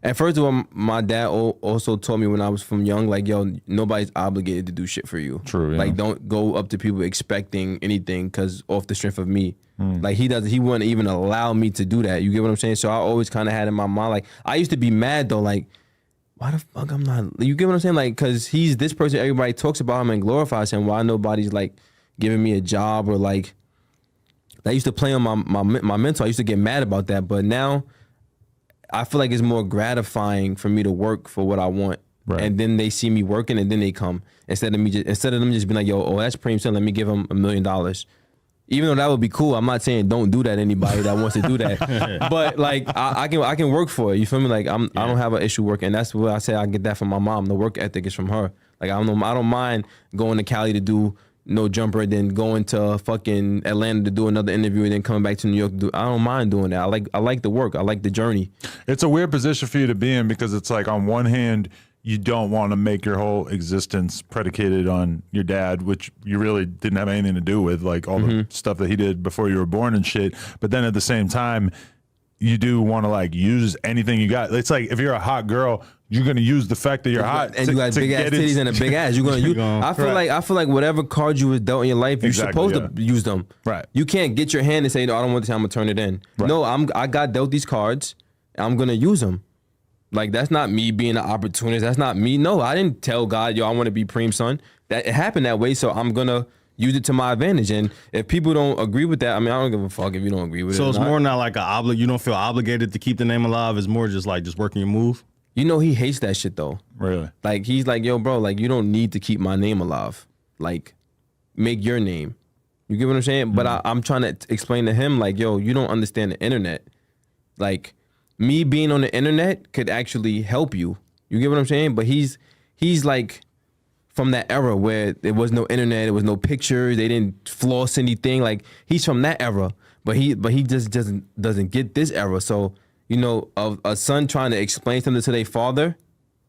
[SPEAKER 2] And first of all, my dad also told me when I was from young, like, yo, nobody's obligated to do shit for you.
[SPEAKER 3] True. Yeah.
[SPEAKER 2] Like, don't go up to people expecting anything because off the strength of me. Like, he wouldn't even allow me to do that. You get what I'm saying? So I always kind of had in my mind, like, I used to be mad though, like, why the fuck I'm not? You get what I'm saying? Like, because he's this person, everybody talks about him and glorifies him. Why nobody's like giving me a job or like, that used to play on my mental. I used to get mad about that, but now I feel like it's more gratifying for me to work for what I want, and then they see me working, and then they come instead of them just being like, "Yo, oh, that's Preem son, let me give him $1 million." Even though that would be cool, I'm not saying don't do that to anybody that wants to do that, but like I can work for it. You feel me? Like I don't have an issue working, and that's what I say. I get that from my mom. The work ethic is from her. Like I don't mind going to Cali to do no jumper, then going to fucking Atlanta to do another interview, and then coming back to New York to do. I don't mind doing that. I like the work. I like the journey.
[SPEAKER 3] It's a weird position for you to be in because it's like on one hand you don't want to make your whole existence predicated on your dad, which you really didn't have anything to do with, like all the stuff that he did before you were born and shit. But then at the same time, you do want to like use anything you got. It's like if you're a hot girl, you're gonna use the fact that you're hot
[SPEAKER 2] and you got big ass titties and a big ass. You're gonna use. I feel like whatever cards you was dealt in your life, you're supposed to use them.
[SPEAKER 3] Right.
[SPEAKER 2] You can't get your hand and say, no, I don't want this. I'm gonna turn it in.
[SPEAKER 3] Right.
[SPEAKER 2] No, I got dealt these cards. I'm gonna use them. Like that's not me being an opportunist. That's not me. No, I didn't tell God, yo, I want to be Preem son. That it happened that way, so I'm gonna use it to my advantage. And if people don't agree with that, I mean, I don't give a fuck if you don't agree with it.
[SPEAKER 1] So it's more not like you don't feel obligated to keep the name alive. It's more just like just working your move.
[SPEAKER 2] You know, he hates that shit though.
[SPEAKER 3] Really?
[SPEAKER 2] Like he's like, yo, bro, like you don't need to keep my name alive. Like, make your name. You get what I'm saying? But I'm trying to explain to him, like, yo, you don't understand the internet. Like, me being on the internet could actually help you. You get what I'm saying? But he's like from that era where there was no internet, there was no pictures, they didn't floss anything. Like he's from that era, but he just doesn't get this era. So you know, a son trying to explain something to their father,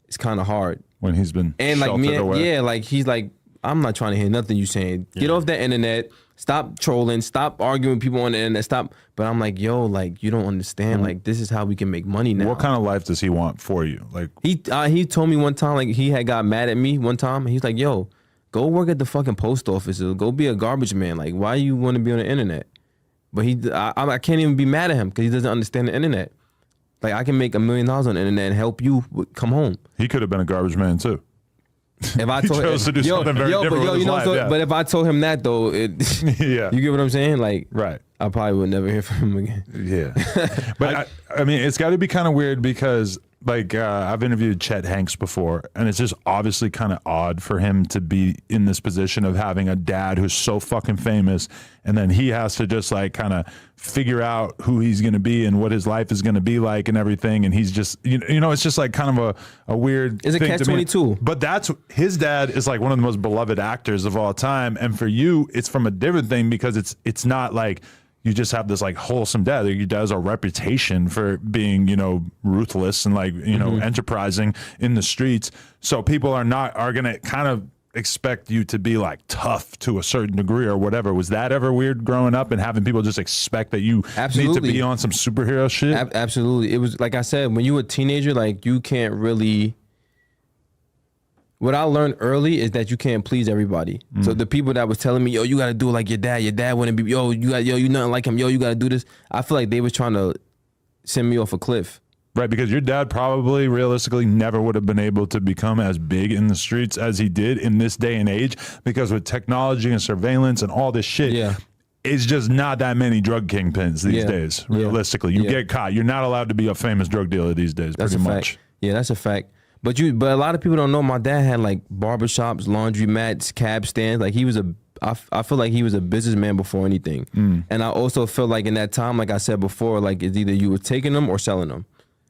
[SPEAKER 2] it's kind of hard.
[SPEAKER 3] When he's been
[SPEAKER 2] and like me,
[SPEAKER 3] away.
[SPEAKER 2] yeah, like he's like, I'm not trying to hear nothing you saying. Get off the internet. Stop trolling. Stop arguing with people on the internet. Stop. But I'm like, yo, like you don't understand. Like this is how we can make money now.
[SPEAKER 3] What kind of life does he want for you? Like
[SPEAKER 2] he told me one time, like he had got mad at me one time. And he's like, yo, go work at the fucking post office or go be a garbage man. Like why you want to be on the internet? But I can't even be mad at him because he doesn't understand the internet. Like I can make $1 million on the internet and help you come home.
[SPEAKER 3] He could have been a garbage man too.
[SPEAKER 2] If I told him, but if I told him that though,
[SPEAKER 3] yeah,
[SPEAKER 2] you get what I'm saying? Like,
[SPEAKER 3] right.
[SPEAKER 2] I probably would never hear from him again.
[SPEAKER 3] Yeah, but I mean, it's got to be kind of weird because like I've interviewed Chet Hanks before, and it's just obviously kind of odd for him to be in this position of having a dad who's so fucking famous, and then he has to just like kind of figure out who he's going to be and what his life is going to be like and everything, and he's just you know it's just like kind of a weird.
[SPEAKER 2] It's a catch-22.
[SPEAKER 3] But that's his dad is like one of the most beloved actors of all time, and for you, it's from a different thing because it's not like. You just have this like wholesome dad. Your dad has a reputation for being, you know, ruthless and like, you know, enterprising in the streets. So people are going to kind of expect you to be like tough to a certain degree or whatever. Was that ever weird growing up and having people just expect that you need to be on some superhero shit?
[SPEAKER 2] Absolutely. It was like I said, when you were a teenager, like you can't really. What I learned early is that you can't please everybody. So the people that was telling me, yo, you got to do it like your dad wouldn't be, you nothing like him, yo, you got to do this. I feel like they was trying to send me off a cliff.
[SPEAKER 3] Right, because your dad probably realistically never would have been able to become as big in the streets as he did in this day and age because with technology and surveillance and all this shit, it's just not that many drug kingpins these days, realistically. You get caught. You're not allowed to be a famous drug dealer these days,
[SPEAKER 2] That's
[SPEAKER 3] pretty
[SPEAKER 2] a
[SPEAKER 3] much.
[SPEAKER 2] Fact. Yeah, that's a fact. But a lot of people don't know my dad had like barbershops, laundromats, cab stands. Like I feel like he was a businessman before anything. And I also feel like in that time, like I said before, like it's either you were taking them or selling them.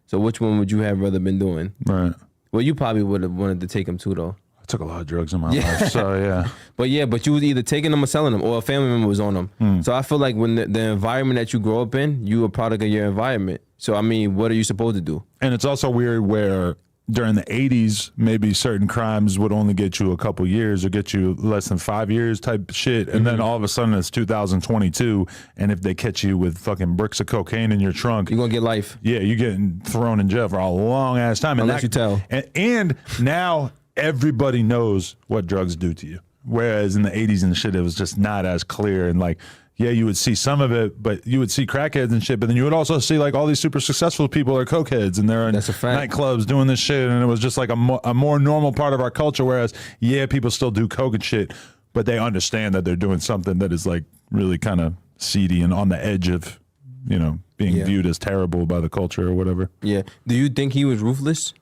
[SPEAKER 2] So which one would you have rather been doing?
[SPEAKER 3] Right.
[SPEAKER 2] Well, you probably would have wanted to take them too though.
[SPEAKER 3] I took a lot of drugs in my life, so yeah.
[SPEAKER 2] But you was either taking them or selling them or a family member was on them. So I feel like when the environment that you grow up in, you a product of your environment. So I mean, what are you supposed to do?
[SPEAKER 3] And it's also weird where during the 80s, maybe certain crimes would only get you a couple years or get you less than 5 years type shit. And then all of a sudden it's 2022. And if they catch you with fucking bricks of cocaine in your trunk,
[SPEAKER 2] You're going to get life.
[SPEAKER 3] yeah, you're getting thrown in jail for a long ass time.
[SPEAKER 2] Unless you tell.
[SPEAKER 3] And now everybody knows what drugs do to you. Whereas in the 80s and shit, it was just not as clear. And like, yeah, you would see some of it, but you would see crackheads and shit. But then you would also see like all these super successful people are cokeheads and they're in
[SPEAKER 2] That's a fact.
[SPEAKER 3] nightclubs doing this shit. And it was just like a more normal part of our culture. Whereas, yeah, people still do coke and shit, but they understand that they're doing something that is like really kind of seedy and on the edge of, you know, being
[SPEAKER 2] Yeah.
[SPEAKER 3] viewed as terrible by the culture or whatever.
[SPEAKER 2] Yeah. Do you think he was ruthless?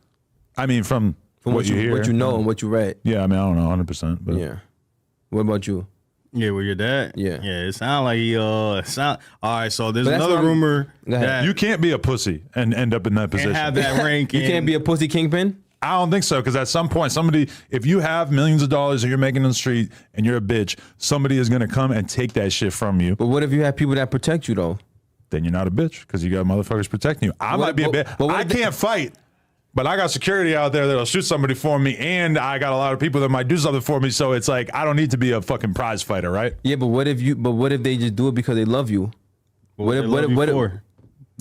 [SPEAKER 3] I mean, from what you hear.
[SPEAKER 2] What you know and what you read.
[SPEAKER 3] Yeah, I mean, I don't know 100%. But
[SPEAKER 2] Yeah. What about you?
[SPEAKER 1] Yeah, with your dad.
[SPEAKER 2] Yeah.
[SPEAKER 1] yeah. It sounds like he. All right. So there's
[SPEAKER 2] But that's
[SPEAKER 1] another
[SPEAKER 2] what I'm-
[SPEAKER 1] rumor
[SPEAKER 2] Go ahead.
[SPEAKER 1] that
[SPEAKER 3] you can't be a pussy and end up in that position.
[SPEAKER 1] and have that rank.
[SPEAKER 2] You can't be a pussy kingpin?
[SPEAKER 3] I don't think so, because at some point, if you have millions of dollars that you're making on the street and you're a bitch, somebody is going to come and take that shit from you.
[SPEAKER 2] But what if you have people that protect you, though?
[SPEAKER 3] Then you're not a bitch, because you got motherfuckers protecting you. I might be a bitch.
[SPEAKER 2] but what
[SPEAKER 3] I
[SPEAKER 2] if they-
[SPEAKER 3] can't fight, but I got security out there that'll shoot somebody for me, and I got a lot of people that might do something for me, so it's like, I don't need to be a fucking prize fighter, right?
[SPEAKER 2] Yeah, but what if they just do it because they love you?
[SPEAKER 1] What if?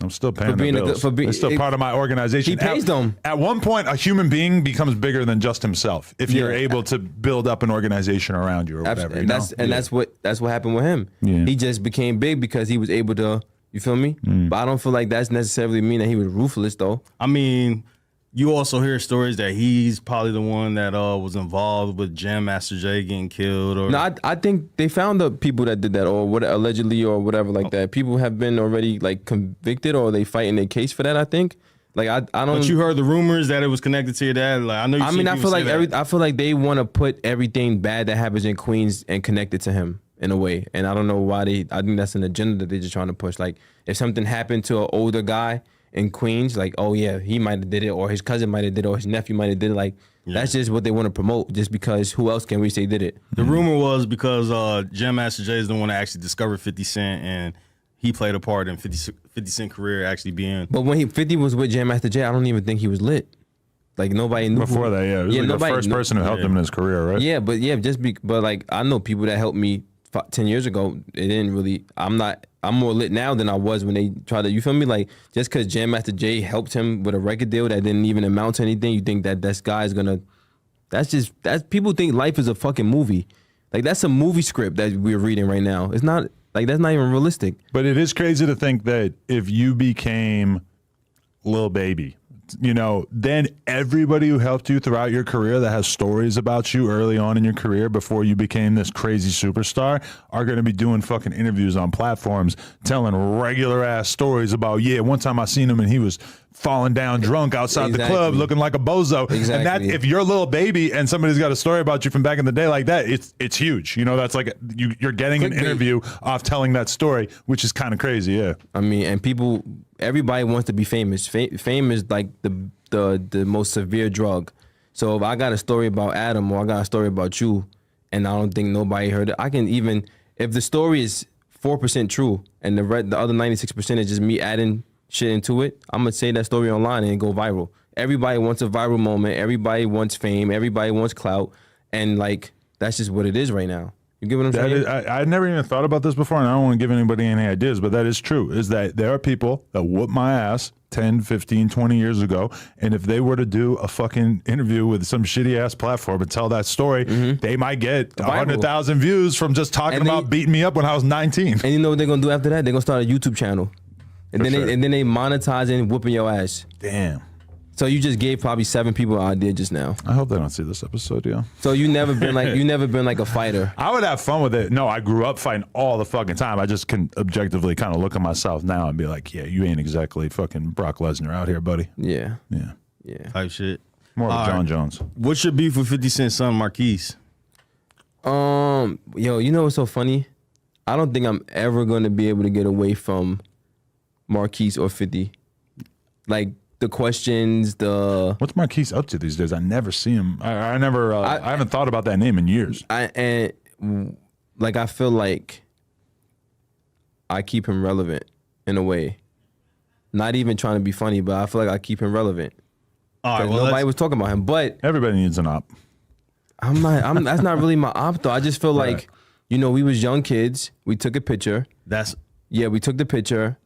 [SPEAKER 3] I'm still paying
[SPEAKER 2] being a
[SPEAKER 3] the
[SPEAKER 2] good-
[SPEAKER 3] bills.
[SPEAKER 2] for being-
[SPEAKER 3] It's still part of my organization.
[SPEAKER 2] He pays them.
[SPEAKER 3] At one point, a human being becomes bigger than just himself if you're
[SPEAKER 2] Yeah.
[SPEAKER 3] able to build up an organization around you or whatever.
[SPEAKER 2] And that's what happened with him.
[SPEAKER 3] Yeah.
[SPEAKER 2] He just became big because he was able to. You feel me? But I don't feel like that's necessarily mean that he was ruthless, though.
[SPEAKER 1] I mean, you also hear stories that he's probably the one that was involved with Jam Master Jay getting killed. Or
[SPEAKER 2] No, I think they found the people that did that, or what allegedly, or whatever like that. People have been already like convicted, or they fighting their case for that. I think. Like I don't.
[SPEAKER 1] But you heard the rumors that it was connected to your dad. Like I know.
[SPEAKER 2] I mean, I feel like I feel like they want to put everything bad that happens in Queens and connect it to him in a way. And I don't know why I think that's an agenda that they're just trying to push. Like if something happened to an older guy in Queens, like, oh yeah, he might have did it, or his cousin might have did it, or his nephew might have did it. Like that's just what they want to promote, just because who else can we say did it?
[SPEAKER 1] The rumor was because Jam Master Jay is the one that actually discovered 50 Cent, and he played a part in 50 Cent career actually being.
[SPEAKER 2] But when 50 was with Jam Master Jay, I don't even think he was lit. Like nobody knew
[SPEAKER 3] Before that, yeah. It was like the first person who helped him in his career, right?
[SPEAKER 2] Yeah, but but like I know people that helped me 10 years ago. It didn't really. I'm more lit now than I was when they tried to. You feel me? Like just because Jam Master Jay helped him with a record deal that didn't even amount to anything, you think that this guy is gonna. That's people think life is a fucking movie. Like that's a movie script that we're reading right now. It's not like that's not even realistic.
[SPEAKER 3] But it is crazy to think that if you became Lil Baby, you know, then everybody who helped you throughout your career that has stories about you early on in your career before you became this crazy superstar are going to be doing fucking interviews on platforms telling regular ass stories about, yeah, one time I seen him and he was falling down drunk outside the club looking like a bozo.
[SPEAKER 2] Exactly.
[SPEAKER 3] And that, if you're Lil Baby and somebody's got a story about you from back in the day like that, it's huge. You know, that's like you're getting an interview off telling that story, which is kind of crazy. Yeah.
[SPEAKER 2] I mean, and everybody wants to be famous. Fame is like the most severe drug. So if I got a story about Adam or I got a story about you, and I don't think nobody heard it, I can even, if the story is 4% true and the other 96% is just me adding shit into it, I'm gonna say that story online and go viral. Everybody wants a viral moment. Everybody wants fame. Everybody wants clout, and like that's just what it is right now. You get what I'm saying?
[SPEAKER 3] I never even thought about this before, and I don't want to give anybody any ideas, but that is true, is that there are people that whoop my ass 10, 15, 20 years ago, and if they were to do a fucking interview with some shitty-ass platform and tell that story, they might get 100,000 views from just talking about beating me up when I was 19.
[SPEAKER 2] And you know what they're going to do after that? They're going to start a YouTube channel. And then they monetizing whooping your ass.
[SPEAKER 3] Damn.
[SPEAKER 2] So you just gave probably 7 people an idea just now.
[SPEAKER 3] I hope they don't see this episode, yeah.
[SPEAKER 2] So you never been like a fighter.
[SPEAKER 3] I would have fun with it. No, I grew up fighting all the fucking time. I just can objectively kind of look at myself now and be like, yeah, you ain't exactly fucking Brock Lesnar out here, buddy.
[SPEAKER 2] Yeah.
[SPEAKER 3] Yeah.
[SPEAKER 1] Type shit.
[SPEAKER 3] More of John Jones.
[SPEAKER 1] What's your beef with 50 Cent's son, Marquise?
[SPEAKER 2] Yo, you know what's so funny? I don't think I'm ever going to be able to get away from Marquise or 50. Like the questions,
[SPEAKER 3] what's Marquise up to these days? I never see him. I haven't thought about that name in years.
[SPEAKER 2] I feel like I keep him relevant in a way. Not even trying to be funny, but I feel like I keep him relevant.
[SPEAKER 1] All right,
[SPEAKER 2] 'Cause
[SPEAKER 1] well,
[SPEAKER 2] nobody was talking about him. But
[SPEAKER 3] Everybody needs an op.
[SPEAKER 2] that's not really my op though. I just feel
[SPEAKER 3] Right.
[SPEAKER 2] like, you know, we was young kids. We took a picture. We took the picture.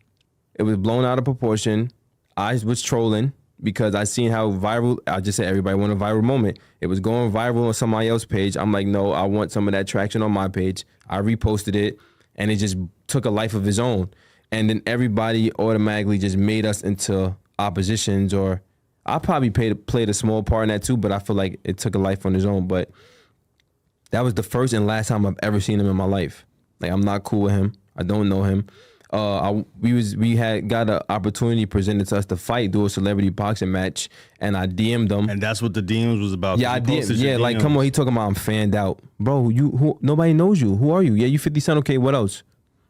[SPEAKER 2] It was blown out of proportion. I was trolling because I seen how viral. I just said everybody want a viral moment. It was going viral on somebody else's page. I'm like, no, I want some of that traction on my page. I reposted it, and it just took a life of its own. And then everybody automatically just made us into oppositions, or I probably played a small part in that too, but I feel like it took a life on its own. But that was the first and last time I've ever seen him in my life. Like, I'm not cool with him. I don't know him. We had got an opportunity presented to us to fight, do a celebrity boxing match, and I DM'd him.
[SPEAKER 1] And that's what the DMs was about.
[SPEAKER 2] Yeah, I did. Yeah, like, come on, he talking about I'm fanned out, bro. Nobody knows you. Who are you? Yeah, you 50 Cent. Okay, what else?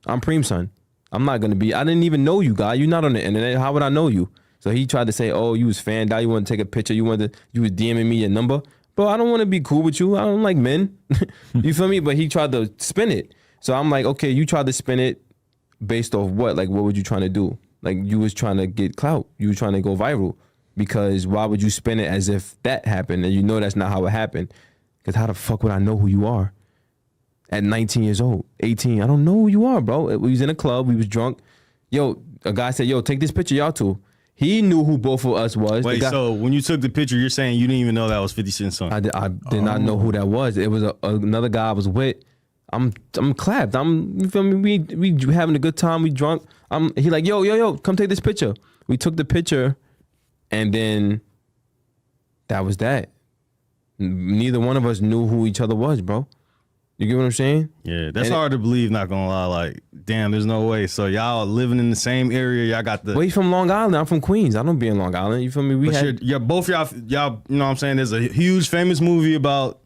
[SPEAKER 2] I'm Preem Son. I'm not gonna be. I didn't even know you, guy. You're not on the internet. How would I know you? So he tried to say, oh, you was fanned out. You want to take a picture. You was DMing me your number, bro. I don't want to be cool with you. I don't like men. You feel me? But he tried to spin it. So I'm like, okay, you tried to spin it based off what? Like, what were you trying to do? Like, you was trying to get clout. You was trying to go viral. Because why would you spin it as if that happened? And you know that's not how it happened. Because how the fuck would I know who you are? At 19 years old, 18, I don't know who you are, bro. We was in a club. We was drunk. Yo, a guy said, yo, take this picture, y'all two. He knew who both of us was.
[SPEAKER 1] Wait, so when you took the picture, you're saying you didn't even know that was 50 Cent's son?
[SPEAKER 2] I did not know who that was. It was another guy I was with. I'm clapped. You feel me? We having a good time. We drunk. He like, yo, come take this picture. We took the picture, and then that was that. Neither one of us knew who each other was, bro. You get what I'm saying?
[SPEAKER 1] Yeah, that's hard to believe, not gonna lie. Like, damn, there's no way. So y'all living in the same area, y'all got the...
[SPEAKER 2] Well, he's from Long Island. I'm from Queens. I don't be in Long Island. You feel me?
[SPEAKER 1] Both y'all, you know what I'm saying? There's a huge famous movie about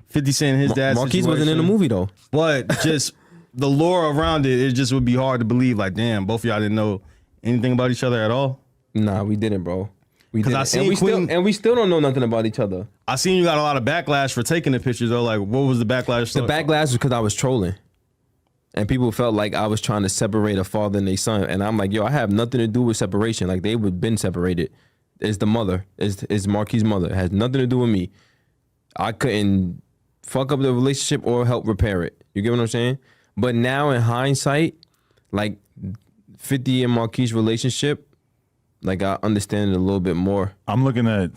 [SPEAKER 1] 50 Cent and his dad.
[SPEAKER 2] Marquise wasn't in the movie, though.
[SPEAKER 1] But just the lore around it just would be hard to believe. Like, damn, both of y'all didn't know anything about each other at all?
[SPEAKER 2] Nah, we didn't, bro. We still don't know nothing about each other.
[SPEAKER 1] I seen you got a lot of backlash for taking the pictures, though. Like, what was the backlash?
[SPEAKER 2] The backlash was because I was trolling. And people felt like I was trying to separate a father and a son. And I'm like, yo, I have nothing to do with separation. Like, they would been separated. It's the mother. It's Marquis' mother. It has nothing to do with me. I couldn't fuck up the relationship or help repair it. You get what I'm saying? But now in hindsight, like 50 and Marquis' relationship, like, I understand it a little bit more.
[SPEAKER 3] I'm looking at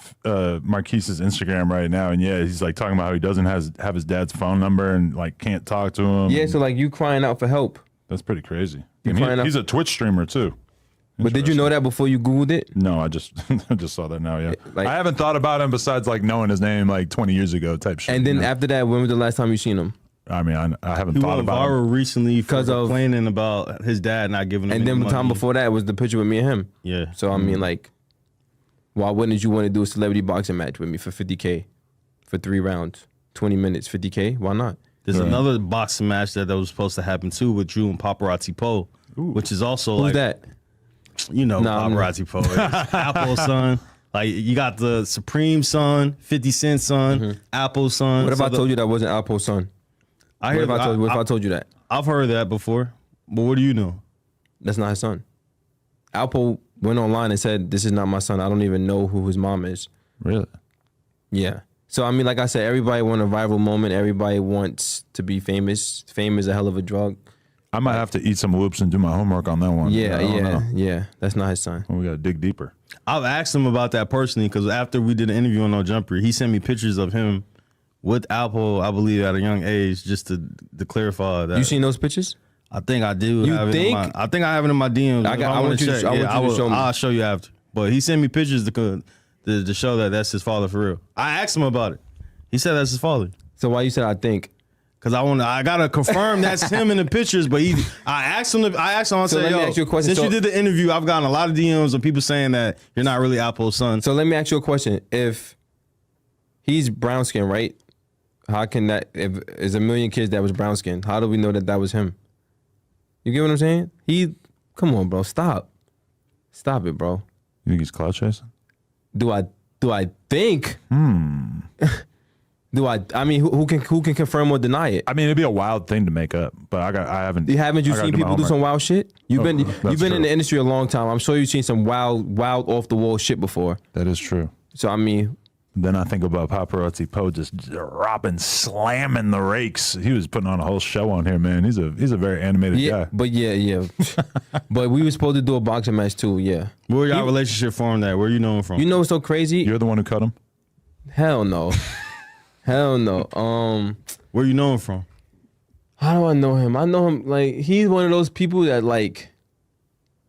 [SPEAKER 3] Marquise's Instagram right now, and yeah, he's like talking about how he doesn't have his dad's phone number and like can't talk to him.
[SPEAKER 2] Yeah, so like you crying out for help.
[SPEAKER 3] That's pretty crazy.
[SPEAKER 2] He's
[SPEAKER 3] a Twitch streamer too.
[SPEAKER 2] But did you know that before you Googled it?
[SPEAKER 3] No, I just saw that now. Yeah,
[SPEAKER 2] like,
[SPEAKER 3] I haven't thought about him besides like knowing his name like 20 years ago type shit.
[SPEAKER 2] And then after that, when was the last time you seen him?
[SPEAKER 3] I mean, I haven't
[SPEAKER 1] he
[SPEAKER 3] thought
[SPEAKER 1] went
[SPEAKER 3] about
[SPEAKER 1] viral
[SPEAKER 3] him
[SPEAKER 1] recently for complaining about his dad not giving him.
[SPEAKER 2] And then the
[SPEAKER 1] money.
[SPEAKER 2] time before that was the picture with me and him.
[SPEAKER 1] Yeah.
[SPEAKER 2] So I mean, like, why wouldn't you want to do a celebrity boxing match with me for $50K for 3 rounds, 20 minutes, $50K? Why not?
[SPEAKER 1] There's another boxing match that was supposed to happen too with Drew and Paparazzi Poe, which is also
[SPEAKER 2] Who's
[SPEAKER 1] like
[SPEAKER 2] that?
[SPEAKER 1] You know, Paparazzi Poe, Apple's son. Like, you got the Supreme son, 50 Cent son, Apple's son.
[SPEAKER 2] What if I told you that wasn't Apple's son? What if I told you that?
[SPEAKER 1] I've heard that before, but what do you know?
[SPEAKER 2] That's not his son. Apple went online and said, this is not my son. I don't even know who his mom is.
[SPEAKER 3] Really?
[SPEAKER 2] Yeah. So, I mean, like I said, everybody wants a viral moment. Everybody wants to be famous. Fame is a hell of a drug.
[SPEAKER 3] I might have to eat some loops and do my homework on that one.
[SPEAKER 2] Yeah. That's not his son.
[SPEAKER 3] Well, we got to dig deeper.
[SPEAKER 1] I've asked him about that personally because after we did an interview on No Jumper, he sent me pictures of him with Apple, I believe, at a young age, just to clarify that.
[SPEAKER 2] You seen those pictures?
[SPEAKER 1] I think I do.
[SPEAKER 2] You think?
[SPEAKER 1] I think I have it in my DMs.
[SPEAKER 2] I want you to show me.
[SPEAKER 1] I'll show you after. But he sent me pictures to show that that's his father for real. I asked him about it. He said that's his father.
[SPEAKER 2] So why you said I think?
[SPEAKER 1] Cause I gotta confirm that's him in the pictures, but I asked him. I said,
[SPEAKER 2] let me ask you a question.
[SPEAKER 1] Since you did the interview, I've gotten a lot of DMs of people saying that you're not really Apple's son.
[SPEAKER 2] So let me ask you a question. If he's brown skin, right? How can that? If there's a million kids that was brown skin, how do we know that was him? You get what I'm saying? Come on, bro. Stop it, bro.
[SPEAKER 3] You think he's clout chasing?
[SPEAKER 2] Do I think? I mean, who can confirm or deny it?
[SPEAKER 3] I mean, it'd be a wild thing to make up, but I haven't.
[SPEAKER 2] Haven't you seen people do some wild shit? You've been
[SPEAKER 3] true.
[SPEAKER 2] in the industry a long time. I'm sure you've seen some wild off the wall shit before.
[SPEAKER 3] That is true.
[SPEAKER 2] So I mean,
[SPEAKER 3] Then I think about Paparazzi Poe just slamming the rakes. He was putting on a whole show on here, man. He's a very animated
[SPEAKER 2] yeah,
[SPEAKER 3] guy.
[SPEAKER 2] but yeah. But we were supposed to do a boxing match too. Yeah.
[SPEAKER 1] Where y'all relationship formed at? Where you know him from?
[SPEAKER 2] You know what's so crazy?
[SPEAKER 3] You're the one who cut him?
[SPEAKER 2] Hell no. Hell no.
[SPEAKER 1] Where you know him from?
[SPEAKER 2] How do I know him? I know him like he's one of those people that like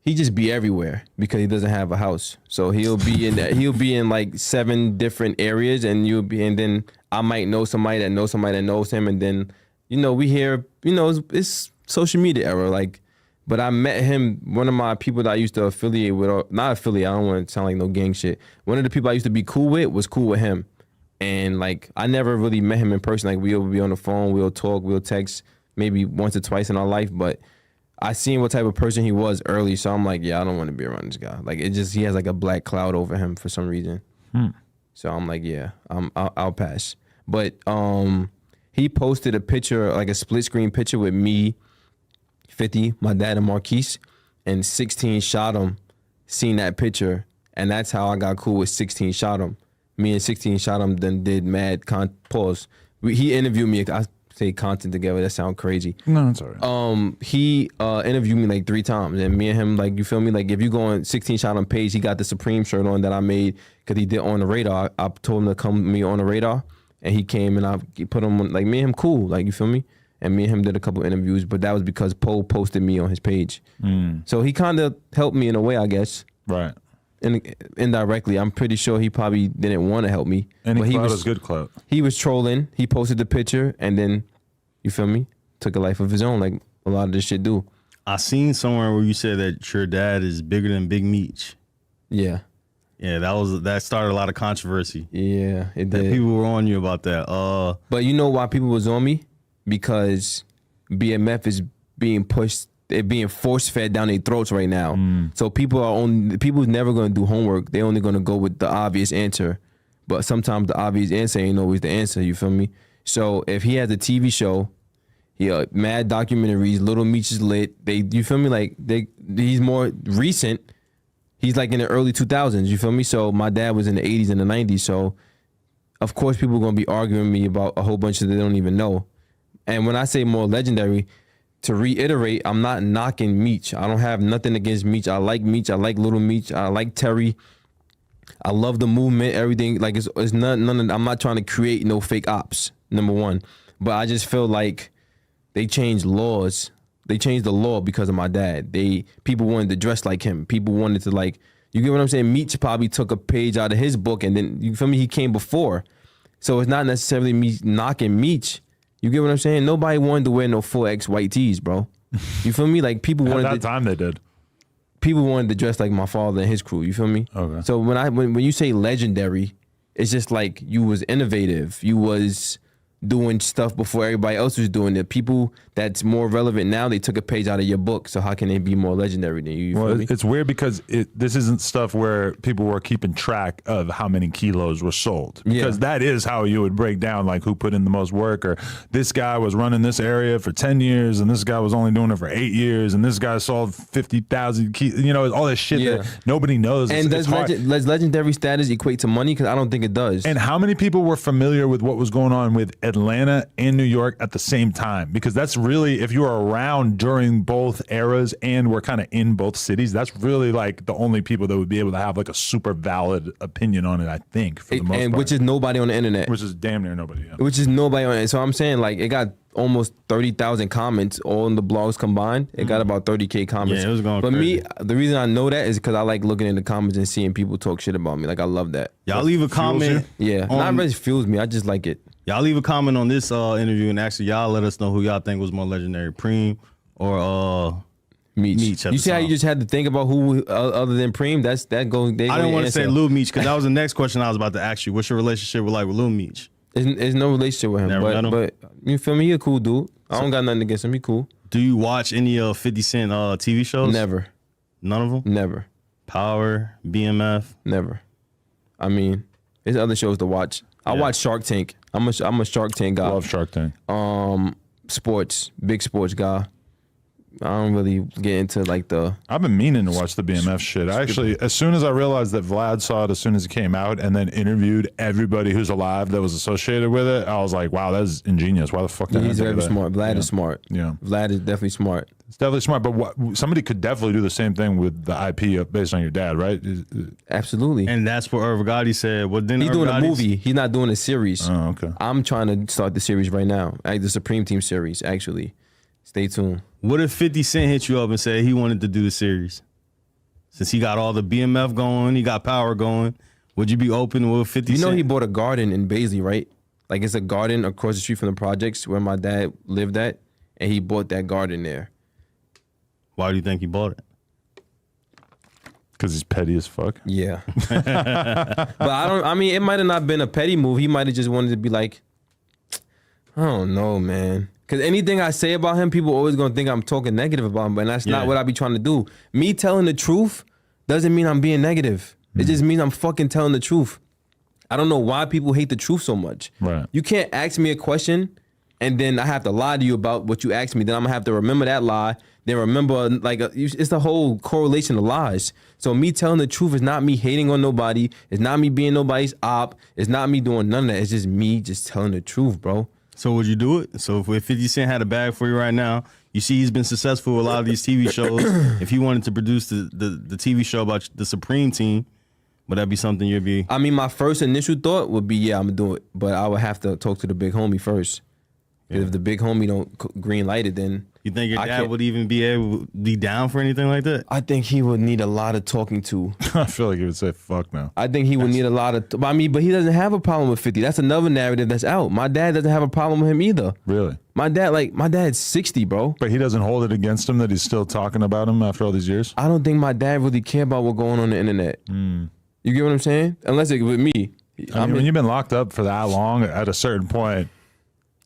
[SPEAKER 2] he just be everywhere because he doesn't have a house. So he'll be in like 7 different areas, and then I might know somebody that knows him, and then we hear it's social media era like. But I met him, one of my people that I used to affiliate with, or not affiliate, I don't want to sound like no gang shit. One of the people I used to be cool with was cool with him. And like, I never really met him in person. Like, we'll be on the phone, we'll talk, we'll text maybe once or twice in our life. But I seen what type of person he was early. So I'm like, yeah, I don't want to be around this guy. Like, he has like a black cloud over him for some reason. So I'm like, yeah, I'll pass. But he posted a picture, like a split screen picture with me, 50, my dad, and Marquise, and 16 shot him. Seen that picture, and that's how I got cool with 16 shot him. Me and 16 shot him, then did mad pause. He interviewed me. I say content together. That sounds crazy.
[SPEAKER 3] No, it's all right.
[SPEAKER 2] He interviewed me like 3 times, and me and him, like, you feel me? Like, if you go on 16 shot him page, he got the Supreme shirt on that I made because he did On the Radar. I told him to come with me On the Radar, and he came, and I put him on, like, me and him cool, like, you feel me? And me and him did a couple interviews, but that was because Poe posted me on his page. So he kind of helped me in a way, I guess.
[SPEAKER 3] Right.
[SPEAKER 2] Indirectly, I'm pretty sure he probably didn't want to help me.
[SPEAKER 3] Any
[SPEAKER 2] but
[SPEAKER 3] clout is good clout.
[SPEAKER 2] He was trolling. He posted the picture, and then, you feel me? Took a life of his own, like a lot of this shit do.
[SPEAKER 1] I seen somewhere where you said that your dad is bigger than Big Meech.
[SPEAKER 2] Yeah.
[SPEAKER 1] Yeah, that started a lot of controversy.
[SPEAKER 2] Yeah, it
[SPEAKER 1] That
[SPEAKER 2] did.
[SPEAKER 1] people were on you about that.
[SPEAKER 2] But you know why people was on me? Because BMF is being pushed, they're being force fed down their throats right now. So people's never gonna do homework. They only gonna go with the obvious answer. But sometimes the obvious answer ain't always the answer, you feel me? So if he has a TV show, mad documentaries, Little Meech is lit. You feel me? Like he's more recent. He's like in the early 2000s, you feel me? So my dad was in the 80s and the 90s. So of course people are gonna be arguing me about a whole bunch of they don't even know. And when I say more legendary, to reiterate, I'm not knocking Meech. I don't have nothing against Meech. I like Meech. I like Little Meech. I like Terry. I love the movement, everything. Like it's none of, I'm not trying to create no fake ops, number one. But I just feel like they changed laws. They changed the law because of my dad. People wanted to dress like him. People wanted to like, you get what I'm saying? Meech probably took a page out of his book, and then, you feel me, he came before. So it's not necessarily me knocking Meech. You get what I'm saying? Nobody wanted to wear no 4X white tees, bro. You feel me? Like people wanted
[SPEAKER 3] At that time they did.
[SPEAKER 2] People wanted to dress like my father and his crew. You feel me?
[SPEAKER 3] Okay.
[SPEAKER 2] So when you say legendary, it's just like you was innovative. You was doing stuff before everybody else was doing it. People that's more relevant now, they took a page out of your book. So how can they be more legendary than you? You feel me?
[SPEAKER 3] It's weird because this isn't stuff where people were keeping track of how many kilos were sold. Because that is how you would break down like who put in the most work, or this guy was running this area for 10 years and this guy was only doing it for 8 years and this guy sold 50,000 kilos. You know, all this shit that nobody knows.
[SPEAKER 2] And does legendary status equate to money? Because I don't think it does.
[SPEAKER 3] And how many people were familiar with what was going on with Atlanta and New York at the same time? Because that's really, if you were around during both eras and were kind of in both cities, that's really like the only people that would be able to have like a super valid opinion on it, I think, for the most part.
[SPEAKER 2] Which is nobody on the internet.
[SPEAKER 3] Which is damn near nobody. Yeah.
[SPEAKER 2] Which is nobody on it. So I'm saying, like, it got almost 30,000 comments, all in the blogs combined. It got about 30K comments.
[SPEAKER 1] Yeah, it was going
[SPEAKER 2] But
[SPEAKER 1] crazy.
[SPEAKER 2] me, the reason I know that is because I like looking in the comments and seeing people talk shit about me. Like, I love that.
[SPEAKER 1] Y'all leave a comment.
[SPEAKER 2] Yeah, not really fuels me. I just like it.
[SPEAKER 1] Y'all leave a comment on this interview, and actually y'all let us know who y'all think was more legendary, Preem or Meech.
[SPEAKER 2] You see how you just had to think about who other than Preem? That goes.
[SPEAKER 1] I didn't want to say Lil Meech because that was the next question I was about to ask you. What's your relationship with Lil Meech?
[SPEAKER 2] There's no relationship with him.
[SPEAKER 1] Never met him?
[SPEAKER 2] But you feel me? He a cool dude. I don't got nothing against him. He cool.
[SPEAKER 1] Do you watch any 50 Cent TV shows?
[SPEAKER 2] Never.
[SPEAKER 1] None of them?
[SPEAKER 2] Never.
[SPEAKER 1] Power, BMF?
[SPEAKER 2] Never. I mean, there's other shows to watch. I watch Shark Tank. I'm a Shark Tank guy.
[SPEAKER 3] Love Shark Tank.
[SPEAKER 2] Sports, big sports guy. I don't really get into like the.
[SPEAKER 3] I've been meaning to watch the BMF shit. I actually, as soon as I realized that Vlad saw it as soon as it came out and then interviewed everybody who's alive that was associated with it, I was like, wow, that's ingenious. Why the fuck did I
[SPEAKER 2] He's
[SPEAKER 3] think of
[SPEAKER 2] very
[SPEAKER 3] that?
[SPEAKER 2] smart. Vlad
[SPEAKER 3] Yeah.
[SPEAKER 2] is smart.
[SPEAKER 3] Yeah.
[SPEAKER 2] Vlad is definitely smart.
[SPEAKER 3] It's definitely smart, but somebody could definitely do the same thing with the IP based on your dad, right?
[SPEAKER 2] Absolutely.
[SPEAKER 1] And that's what Irv Gotti said. Well, then
[SPEAKER 2] He's
[SPEAKER 1] Irv
[SPEAKER 2] doing a
[SPEAKER 1] Gotti's-
[SPEAKER 2] movie. He's not doing a series.
[SPEAKER 3] Oh, okay.
[SPEAKER 2] I'm trying to start the series right now. Like the Supreme Team series, actually. Stay tuned.
[SPEAKER 1] What if 50 Cent hit you up and said he wanted to do the series? Since he got all the BMF going, he got power going, would you be open with 50
[SPEAKER 2] You know
[SPEAKER 1] Cent?
[SPEAKER 2] he bought a garden in Baisley, right? Like it's a garden across the street from the projects where my dad lived at, and he bought that garden there.
[SPEAKER 1] Why do you think he bought it?
[SPEAKER 3] Because he's petty as fuck.
[SPEAKER 2] Yeah. But I mean, it might have not been a petty move. He might have just wanted to be like, I don't know, man. Because anything I say about him, people always going to think I'm talking negative about him, but that's not what I be trying to do. Me telling the truth doesn't mean I'm being negative. It just means I'm fucking telling the truth. I don't know why people hate the truth so much.
[SPEAKER 3] Right.
[SPEAKER 2] You can't ask me a question and then I have to lie to you about what you asked me. Then I'm going to have to remember that lie. Then remember, like, it's the whole correlation of lies. So me telling the truth is not me hating on nobody. It's not me being nobody's op. It's not me doing none of that. It's just me just telling the truth, bro.
[SPEAKER 1] So would you do it? So if 50 Cent had a bag for you right now, you see he's been successful with a lot of these TV shows. If he wanted to produce the TV show about the Supreme Team, would that be something you'd be?
[SPEAKER 2] I mean, my first initial thought would be, yeah, I'm going to do it. But I would have to talk to the big homie first. If the big homie don't green light it, then
[SPEAKER 1] You think your
[SPEAKER 2] I
[SPEAKER 1] dad
[SPEAKER 2] can't-
[SPEAKER 1] would even be down for anything like that?
[SPEAKER 2] I think he would need a lot of talking to.
[SPEAKER 3] I feel like he would say fuck no.
[SPEAKER 2] I think he would need a lot of. But he doesn't have a problem with 50. That's another narrative that's out. My dad doesn't have a problem with him either.
[SPEAKER 3] Really?
[SPEAKER 2] My dad's 60, bro.
[SPEAKER 3] But he doesn't hold it against him that he's still talking about him after all these years?
[SPEAKER 2] I don't think my dad really care about what's going on the internet. You get what I'm saying? Unless it's with me.
[SPEAKER 3] I mean, when you've been locked up for that long, at a certain point,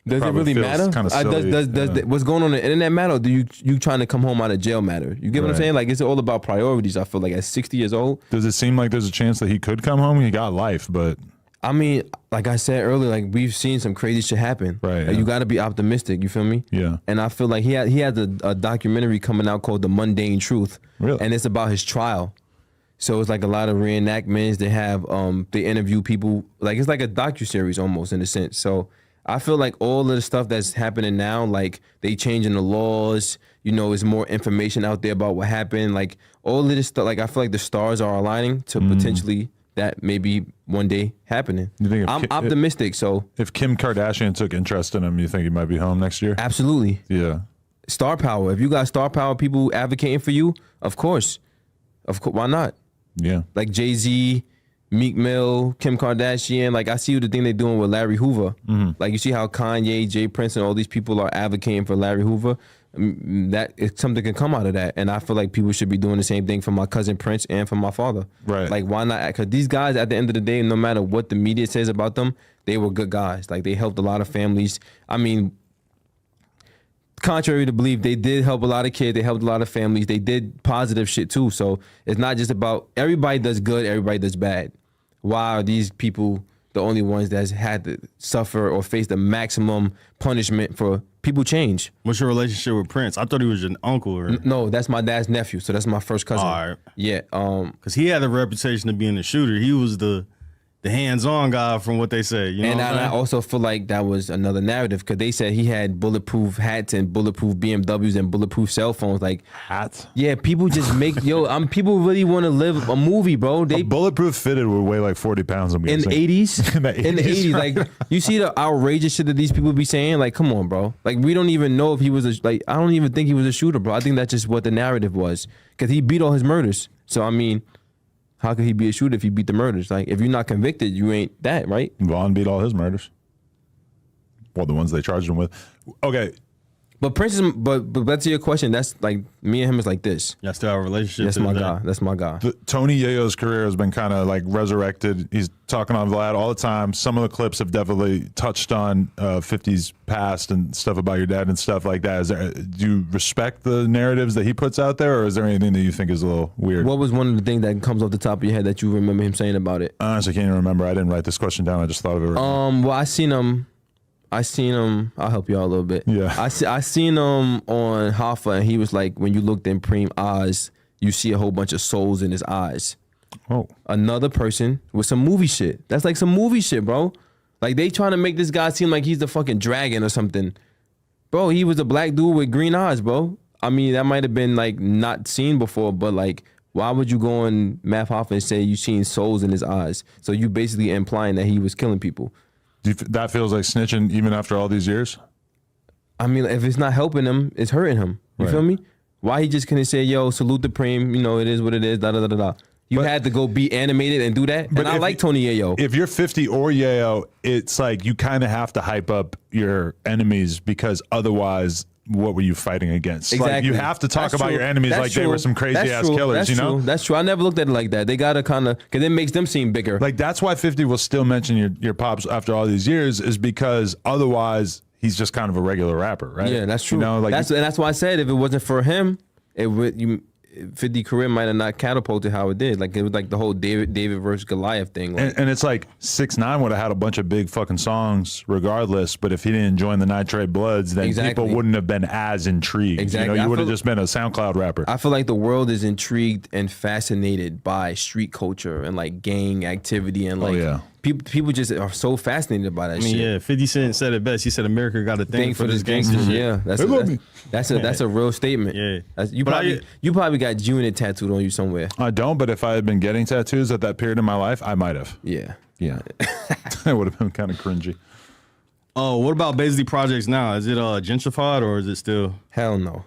[SPEAKER 2] does it
[SPEAKER 3] probably
[SPEAKER 2] really
[SPEAKER 3] feels
[SPEAKER 2] matter?
[SPEAKER 3] kinda silly,
[SPEAKER 2] Does what's going on the internet matter? Or do you trying to come home out of jail matter? You get what I'm
[SPEAKER 3] Right.
[SPEAKER 2] saying? Like, it's all about priorities. I feel like at 60 years old.
[SPEAKER 3] does it seem like there's a chance that he could come home? He got life, but
[SPEAKER 2] I mean, like I said earlier, like we've seen some crazy shit happen.
[SPEAKER 3] Right,
[SPEAKER 2] Like,
[SPEAKER 3] yeah.
[SPEAKER 2] you got to be optimistic. You feel me?
[SPEAKER 3] Yeah.
[SPEAKER 2] And I feel like he has a documentary coming out called The Mundane Truth.
[SPEAKER 3] Really?
[SPEAKER 2] And it's about his trial. So it's like a lot of reenactments. They have they interview people. Like it's like a docuseries almost in a sense. So I feel like all of the stuff that's happening now, like they changing the laws. You know, there's more information out there about what happened. Like all of this stuff. Like I feel like the stars are aligning to potentially that maybe one day happening.
[SPEAKER 3] You think if
[SPEAKER 2] I'm
[SPEAKER 3] Ki-
[SPEAKER 2] optimistic. So
[SPEAKER 3] if Kim Kardashian took interest in him, you think he might be home next year?
[SPEAKER 2] absolutely,
[SPEAKER 3] Yeah.
[SPEAKER 2] star power. If you got star power, people advocating for you, of course, why not?
[SPEAKER 3] Yeah.
[SPEAKER 2] Like Jay-Z, Meek Mill, Kim Kardashian. Like I see the thing they're doing with Larry Hoover. Like you see how Kanye, Jay Prince, and all these people are advocating for Larry Hoover. That something can come out of that, and I feel like people should be doing the same thing for my cousin Prince and for my father.
[SPEAKER 3] Right.
[SPEAKER 2] Like why not? Because these guys, at the end of the day, no matter what the media says about them, they were good guys. Like they helped a lot of families. I mean, contrary to belief, they did help a lot of kids. They helped a lot of families. They did positive shit too. So it's not just about everybody does good, everybody does bad. Why are these people the only ones that's had to suffer or face the maximum punishment for people change?
[SPEAKER 1] What's your relationship with Prince? I thought he was your uncle, or
[SPEAKER 2] No, that's my dad's nephew. So that's my first cousin.
[SPEAKER 1] All right.
[SPEAKER 2] Yeah.
[SPEAKER 1] because he had a reputation of being a shooter. He was the hands-on guy, from what they say. You know
[SPEAKER 2] And
[SPEAKER 1] what I'm
[SPEAKER 2] I
[SPEAKER 1] saying?
[SPEAKER 2] also feel like that was another narrative because they said he had bulletproof hats and bulletproof BMWs and bulletproof cell phones. Like,
[SPEAKER 3] Hat.
[SPEAKER 2] yeah, people just make people really want to live a movie, bro. They
[SPEAKER 3] Bulletproof fitted would weigh like 40 pounds. I'm
[SPEAKER 2] in
[SPEAKER 3] guessing.
[SPEAKER 2] the 80s.
[SPEAKER 3] In the
[SPEAKER 2] In the
[SPEAKER 3] 80s,
[SPEAKER 2] 80s, like you see the outrageous shit that these people be saying. Like, come on, bro. Like, we don't even know if he was I don't even think he was a shooter, bro. I think that's just what the narrative was because he beat all his murders. So I mean, how could he be a shooter if he beat the murders? Like, if you're not convicted, you ain't that, right?
[SPEAKER 3] Vaughn beat all his murders. Well, the ones they charged him with. Okay.
[SPEAKER 2] But Prince is, but back to your question, that's like me and him is like this.
[SPEAKER 1] Y'all still have a relationship.
[SPEAKER 2] That's
[SPEAKER 1] to
[SPEAKER 2] my
[SPEAKER 1] this day?
[SPEAKER 2] guy. That's my guy.
[SPEAKER 3] Tony Yayo's career has been kind of like resurrected. He's talking on Vlad all the time. Some of the clips have definitely touched on 50's past and stuff about your dad and stuff like that. Do you respect the narratives that he puts out there, or is there anything that you think is a little weird?
[SPEAKER 2] What was one of the things that comes off the top of your head that you remember him saying about it?
[SPEAKER 3] I honestly can't even remember. I didn't write this question down. I just thought of it. Right now.
[SPEAKER 2] Well, I I seen him. I'll help you out a little bit.
[SPEAKER 3] Yeah.
[SPEAKER 2] I seen him on Hoffa, and he was like, when you looked in Preem eyes, you see a whole bunch of souls in his eyes.
[SPEAKER 3] Oh.
[SPEAKER 2] Another person with some movie shit. That's like some movie shit, bro. Like they trying to make this guy seem like he's the fucking dragon or something. Bro, he was a black dude with green eyes, bro. I mean, that might have been like not seen before, but like, why would you go on Math Hoffa and say you seen souls in his eyes? So you basically implying that he was killing people.
[SPEAKER 3] That feels like snitching even after all these years?
[SPEAKER 2] I mean, if it's not helping him, it's hurting him. You feel me? Why he just couldn't say, yo, salute the Preem, you know, it is what it is, da da da da da. You had to go be animated and do that. And I like Tony Yayo.
[SPEAKER 3] If you're 50 or Yayo, it's like you kind of have to hype up your enemies because otherwise, what were you fighting against?
[SPEAKER 2] Exactly.
[SPEAKER 3] Like you have to talk about your enemies like they were some crazy ass killers, you know?
[SPEAKER 2] That's true. I never looked at it like that. They gotta kind of, because it makes them seem bigger.
[SPEAKER 3] Like that's why 50 will still mention your pops after all these years is because otherwise he's just kind of a regular rapper, right?
[SPEAKER 2] Yeah, that's true.
[SPEAKER 3] You know, like
[SPEAKER 2] that's why I said if it wasn't for him, it would 50 career might have not catapulted how it did. Like it was like the whole David versus Goliath thing. Like,
[SPEAKER 3] and it's like 6ix9ine would have had a bunch of big fucking songs regardless, but if he didn't join the Nitrate Bloods, then people wouldn't have been as intrigued.
[SPEAKER 2] Exactly.
[SPEAKER 3] You know, you would have just been a SoundCloud rapper.
[SPEAKER 2] I feel like the world is intrigued and fascinated by street culture and like gang activity and like people just are so fascinated by that shit.
[SPEAKER 1] Yeah, 50 Cent said it best. He said America got a thing for this gangster shit.
[SPEAKER 2] Yeah, that's a real statement.
[SPEAKER 1] Yeah.
[SPEAKER 2] You probably got Unit tattooed on you somewhere.
[SPEAKER 3] I don't, but if I had been getting tattoos at that period in my life, I might have.
[SPEAKER 2] Yeah.
[SPEAKER 3] Yeah. It would have been kind of cringy.
[SPEAKER 1] Oh, what about Baisley Projects now? Is it gentrified or is it still?
[SPEAKER 2] Hell no.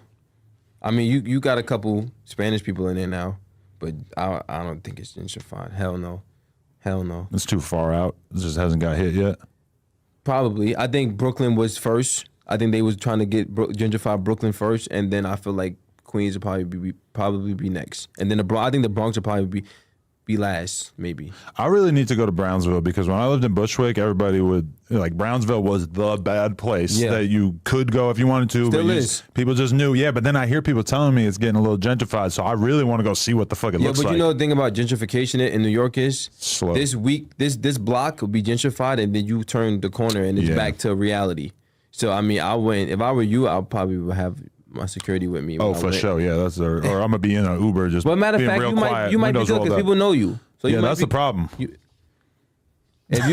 [SPEAKER 2] I mean, you got a couple Spanish people in there now, but I don't think it's gentrified. Hell no. Hell no.
[SPEAKER 3] It's too far out. It just hasn't got hit yet.
[SPEAKER 2] Probably. I think Brooklyn was first. I think they was trying to get gentrify Brooklyn first, and then I feel like Queens would probably be next, and then I think the Bronx would probably be last, maybe.
[SPEAKER 3] I really need to go to Brownsville because when I lived in Bushwick, everybody would like Brownsville was the bad place that you could go if you wanted to.
[SPEAKER 2] Still
[SPEAKER 3] but
[SPEAKER 2] is.
[SPEAKER 3] People just knew. Yeah, but then I hear people telling me it's getting a little gentrified, so I really want to go see what the fuck it looks like.
[SPEAKER 2] Yeah, but you know the thing about gentrification in New York is
[SPEAKER 3] slow.
[SPEAKER 2] This this block will be gentrified, and then you turn the corner and it's back to reality. So I mean, if I were you, I probably would have my security with me.
[SPEAKER 3] Oh, for sure. Yeah, that's or I'm gonna be in an Uber just.
[SPEAKER 2] But matter of fact, you might be good because people know you. So
[SPEAKER 3] yeah, that's the problem.
[SPEAKER 2] If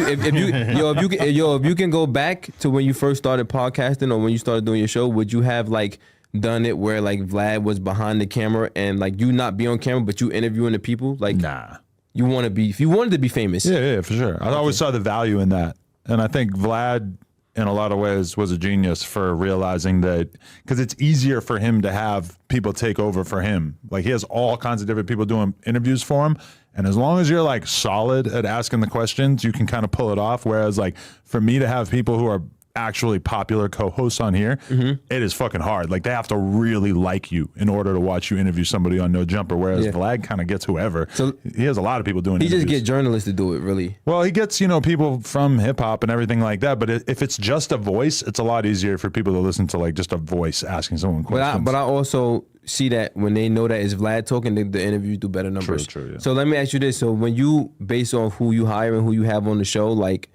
[SPEAKER 2] you can go back to when you first started podcasting or when you started doing your show, would you have like done it where like Vlad was behind the camera and like you not be on camera but you interviewing the people? Like
[SPEAKER 3] nah.
[SPEAKER 2] You want to be if you wanted to be famous.
[SPEAKER 3] Yeah, for sure. I always saw the value in that. And I think Vlad in a lot of ways was a genius for realizing that because it's easier for him to have people take over for him. Like he has all kinds of different people doing interviews for him. And as long as you're like solid at asking the questions, you can kind of pull it off. Whereas like for me to have people who are actually popular co-hosts on here, it is fucking hard. Like they have to really like you in order to watch you interview somebody on No Jumper. Whereas Vlad kind of gets whoever. So he has a lot of people doing interviews.
[SPEAKER 2] He just get journalists to do it, really.
[SPEAKER 3] Well, he gets, people from hip hop and everything like that. But if it's just a voice, it's a lot easier for people to listen to like just a voice asking someone questions.
[SPEAKER 2] But I also see that when they know that it's Vlad talking, the interviews do better numbers.
[SPEAKER 3] True, yeah.
[SPEAKER 2] So let me ask you this. So when you, based on who you hire and who you have on the show, like,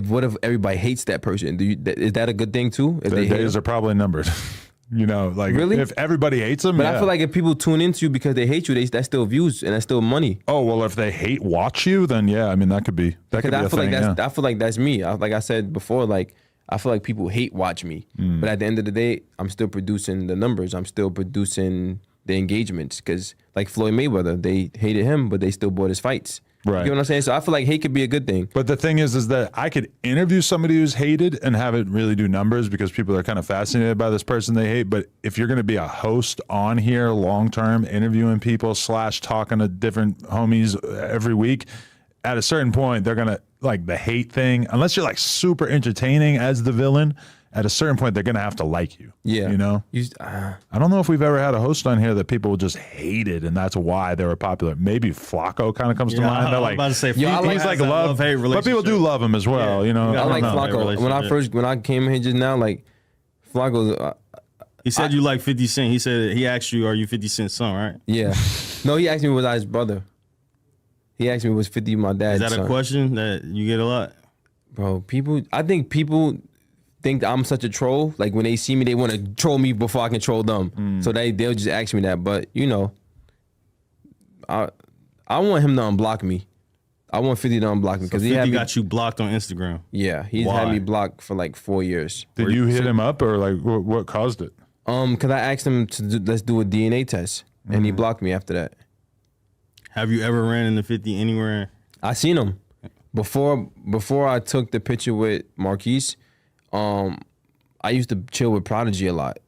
[SPEAKER 2] what if everybody hates that person? Is that a good thing too? If
[SPEAKER 3] the days are probably numbered. Like really? If everybody hates them.
[SPEAKER 2] But I feel like if people tune into you because they hate you, that's still views and that's still money.
[SPEAKER 3] Oh well, if they watch you, then yeah, I mean that could be a thing.
[SPEAKER 2] I feel like that's me. Like I said before, like I feel like people hate watch me, but at the end of the day, I'm still producing the numbers. I'm still producing the engagements because like Floyd Mayweather, they hated him, but they still bought his fights.
[SPEAKER 3] Right.
[SPEAKER 2] You know what I'm saying? So I feel like hate could be a good thing.
[SPEAKER 3] But the thing is that I could interview somebody who's hated and have it really do numbers because people are kind of fascinated by this person they hate. But if you're going to be a host on here long-term, interviewing people / talking to different homies every week, at a certain point, they're going to like the hate thing, unless you're like super entertaining as the villain, at a certain point, they're going to have to like you. Yeah. I don't know if we've ever had a host on here that people just hated and that's why they were popular. Maybe Flacco kind of comes to mind.
[SPEAKER 1] I'm about to say, he's like love-hate relationship.
[SPEAKER 3] But people do love him as well.
[SPEAKER 1] I
[SPEAKER 3] like
[SPEAKER 2] Flacco. When I came in here just now, like Flacco.
[SPEAKER 1] He said you like 50 Cent. He said he asked you, are you 50 Cent's son, right?
[SPEAKER 2] Yeah. No, he asked me was I his brother. He asked me was 50 my dad's son.
[SPEAKER 1] Is that a question that you get a lot?
[SPEAKER 2] Bro, I think people think that I'm such a troll. Like when they see me, they want to troll me before I can troll them. So they'll just ask me that. But you know, I want him to unblock me. I want 50 to unblock me
[SPEAKER 1] because he got you blocked on Instagram.
[SPEAKER 2] Yeah, he's had me blocked for like 4 years.
[SPEAKER 3] Did you hit him up or like what caused it?
[SPEAKER 2] Because I asked him to let's do a DNA test, and he blocked me after that.
[SPEAKER 1] Have you ever ran into 50 anywhere?
[SPEAKER 2] I seen him before I took the picture with Marquise. I used to chill with Prodigy a lot.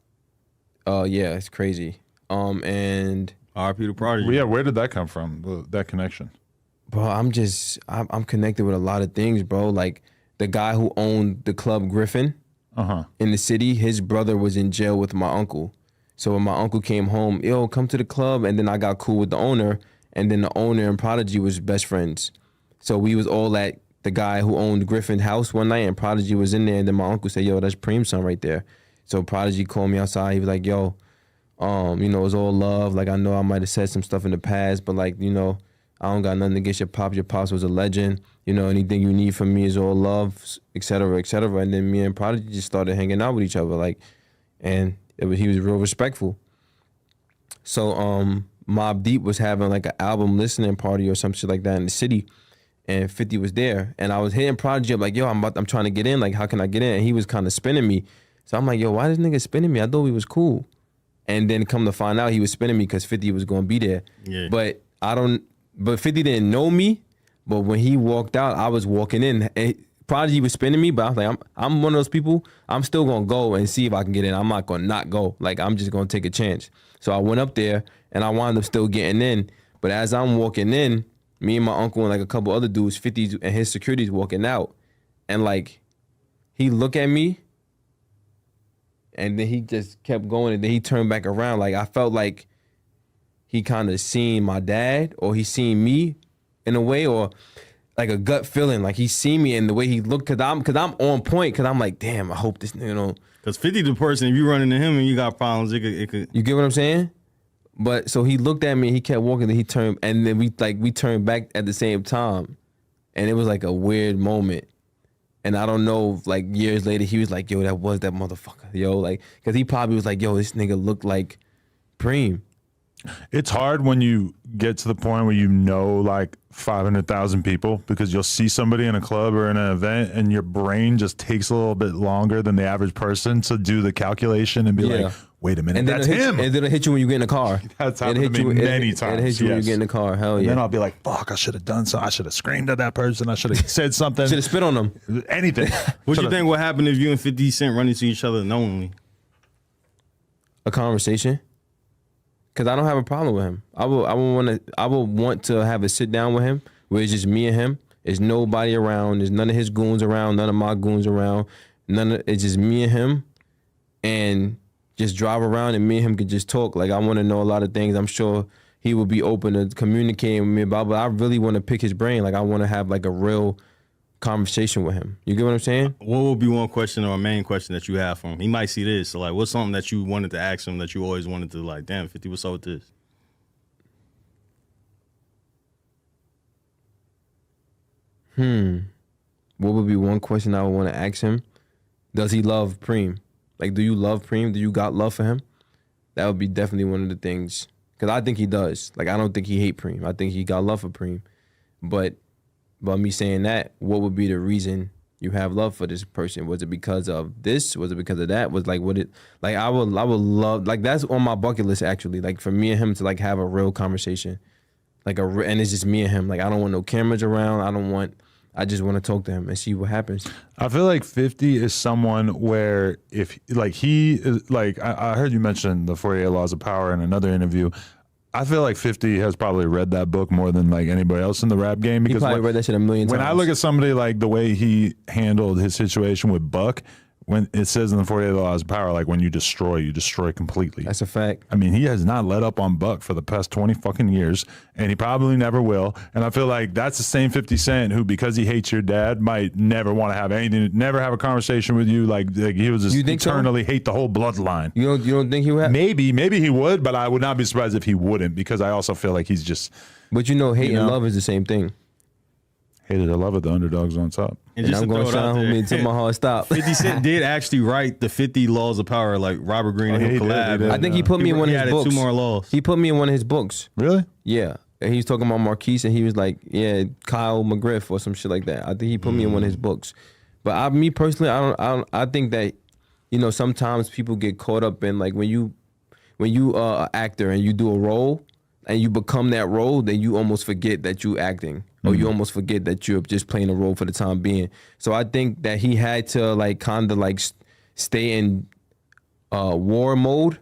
[SPEAKER 2] Yeah, it's crazy. And
[SPEAKER 1] RP to Prodigy.
[SPEAKER 3] Well, yeah, where did that come from? That connection?
[SPEAKER 2] Bro, I'm connected with a lot of things, bro. Like the guy who owned the club Griffin in the city, his brother was in jail with my uncle. So when my uncle came home, yo, come to the club, and then I got cool with the owner, and then the owner and Prodigy was best friends. So we was all at the guy who owned Griffin house one night, and Prodigy was in there, and then my uncle said, yo, that's Preem's son right there. So Prodigy called me outside. He was like, yo, you know, it's all love. Like, I know I might have said some stuff in the past, but like, you know, I don't got nothing against your pops. Your pops was a legend. You know, anything you need from me is all love, et cetera, et cetera. And then me and Prodigy just started hanging out with each other. Like, and he was real respectful. So Mobb Deep was having like an album listening party or some shit like that in the city. And 50 was there. And I was hitting Prodigy up like, yo, I'm trying to get in. Like, how can I get in? And he was kind of spinning me. So I'm like, yo, why this nigga spinning me? I thought we was cool. And then come to find out he was spinning me because 50 was going to be there. Yeah. But 50 didn't know me. But when he walked out, I was walking in. And Prodigy was spinning me, but I was like, I'm one of those people. I'm still going to go and see if I can get in. I'm not going to not go. Like, I'm just going to take a chance. So I went up there, and I wound up still getting in. But as I'm walking in, me and my uncle and like a couple other dudes, 50s and his security's walking out. And like, he looked at me, and then he just kept going, and then he turned back around. Like, I felt like he kind of seen my dad, or he seen me in a way, or like a gut feeling. Like, he seen me, and the way he looked, cause I'm on point, cause I'm like, damn, I hope this, you know.
[SPEAKER 1] Cause 50 the person, if you run into him and you got problems, it could.
[SPEAKER 2] You get what I'm saying? But so he looked at me, and he kept walking, and he turned, and then we turned back at the same time. And it was like a weird moment. And I don't know, like years later, he was like, yo, that was that motherfucker, yo. Like, cause he probably was like, yo, this nigga looked like Preem.
[SPEAKER 3] It's hard when you get to the point where you know like 500,000 people, because you'll see somebody in a club or in an event and your brain just takes a little bit longer than the average person to do the calculation and be like, wait a minute, and that's him.
[SPEAKER 2] And then it'll hit you when you get in the car.
[SPEAKER 3] That's happened to me many times.
[SPEAKER 2] It'll hit you when you get in the car, hell yeah.
[SPEAKER 3] And then I'll be like, fuck, I should have done something. I should have screamed at that person. I should have said something.
[SPEAKER 2] Should have spit on them.
[SPEAKER 3] Anything.
[SPEAKER 1] What you think would happen if you and 50 Cent run into each other knowingly?
[SPEAKER 2] A conversation. Cause I don't have a problem with him. I would want to have a sit down with him where it's just me and him. There's nobody around. There's none of his goons around. None of my goons around. It's just me and him, and just drive around and me and him could just talk. Like, I want to know a lot of things. I'm sure he would be open to communicating with me about. But I really want to pick his brain. Like, I want to have like a real conversation with him. You get what I'm saying?
[SPEAKER 1] What would be one question or a main question that you have for him? He might see this. So like, what's something that you wanted to ask him that you always wanted to, like, damn, 50, what's up with this?
[SPEAKER 2] What would be one question I would want to ask him? Does he love Preem? Like, do you love Preem? Do you got love for him? That would be definitely one of the things. Because I think he does. Like, I don't think he hate Preem. I think he got love for Preem. But me saying that, what would be the reason you have love for this person? Was it because of this? Was it because of that? Was like, what it, like, I would love, like, that's on my bucket list, actually. Like, for me and him to, like, have a real conversation. Like, and it's just me and him. Like, I don't want no cameras around. I just want to talk to him and see what happens.
[SPEAKER 3] I feel like 50 is someone where if, like, he is, like, I heard you mention the 48 Laws of Power in another interview. I feel like 50 has probably read that book more than like anybody else in the rap game. Because
[SPEAKER 2] he probably read that shit a million times.
[SPEAKER 3] When I look at somebody like the way he handled his situation with Buck, when it says in the 48 Laws of Power, like, when you destroy completely.
[SPEAKER 2] That's a fact.
[SPEAKER 3] I mean, he has not let up on Buck for the past 20 fucking years, and he probably never will. And I feel like that's the same 50 Cent who, because he hates your dad, might never want to have anything, never have a conversation with you. Like he was just eternally hate the whole bloodline.
[SPEAKER 2] You don't think he would have?
[SPEAKER 3] Maybe he would, but I would not be surprised if he wouldn't, because I also feel like he's just.
[SPEAKER 2] But hate and love is the same thing.
[SPEAKER 3] Hate it or love it, the underdog's on top.
[SPEAKER 2] And
[SPEAKER 1] just
[SPEAKER 2] I'm
[SPEAKER 1] to
[SPEAKER 2] going
[SPEAKER 1] throw
[SPEAKER 2] to
[SPEAKER 1] it out
[SPEAKER 2] shine
[SPEAKER 1] there,
[SPEAKER 2] me until my heart stop.
[SPEAKER 1] 50 Cent did actually write the 50 Laws of Power, like Robert Greene and him
[SPEAKER 3] he did,
[SPEAKER 1] collab.
[SPEAKER 3] he did.
[SPEAKER 2] I think he put me in one of his
[SPEAKER 1] added
[SPEAKER 2] books.
[SPEAKER 1] 2 more laws.
[SPEAKER 2] He put me in one of his books.
[SPEAKER 3] Really?
[SPEAKER 2] Yeah. And he was talking about Marquise, and he was like, yeah, Kyle McGriff or some shit like that. I think he put me in one of his books. But me personally, I think that, you know, sometimes people get caught up in, like, when you are an actor and you do a role and you become that role, then you almost forget that you acting, or you almost forget that you're just playing a role for the time being. So I think that he had to, like, kind of like stay in war mode,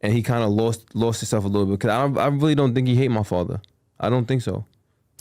[SPEAKER 2] and he kind of lost himself a little bit, because I really don't think he hate my father. I don't think so.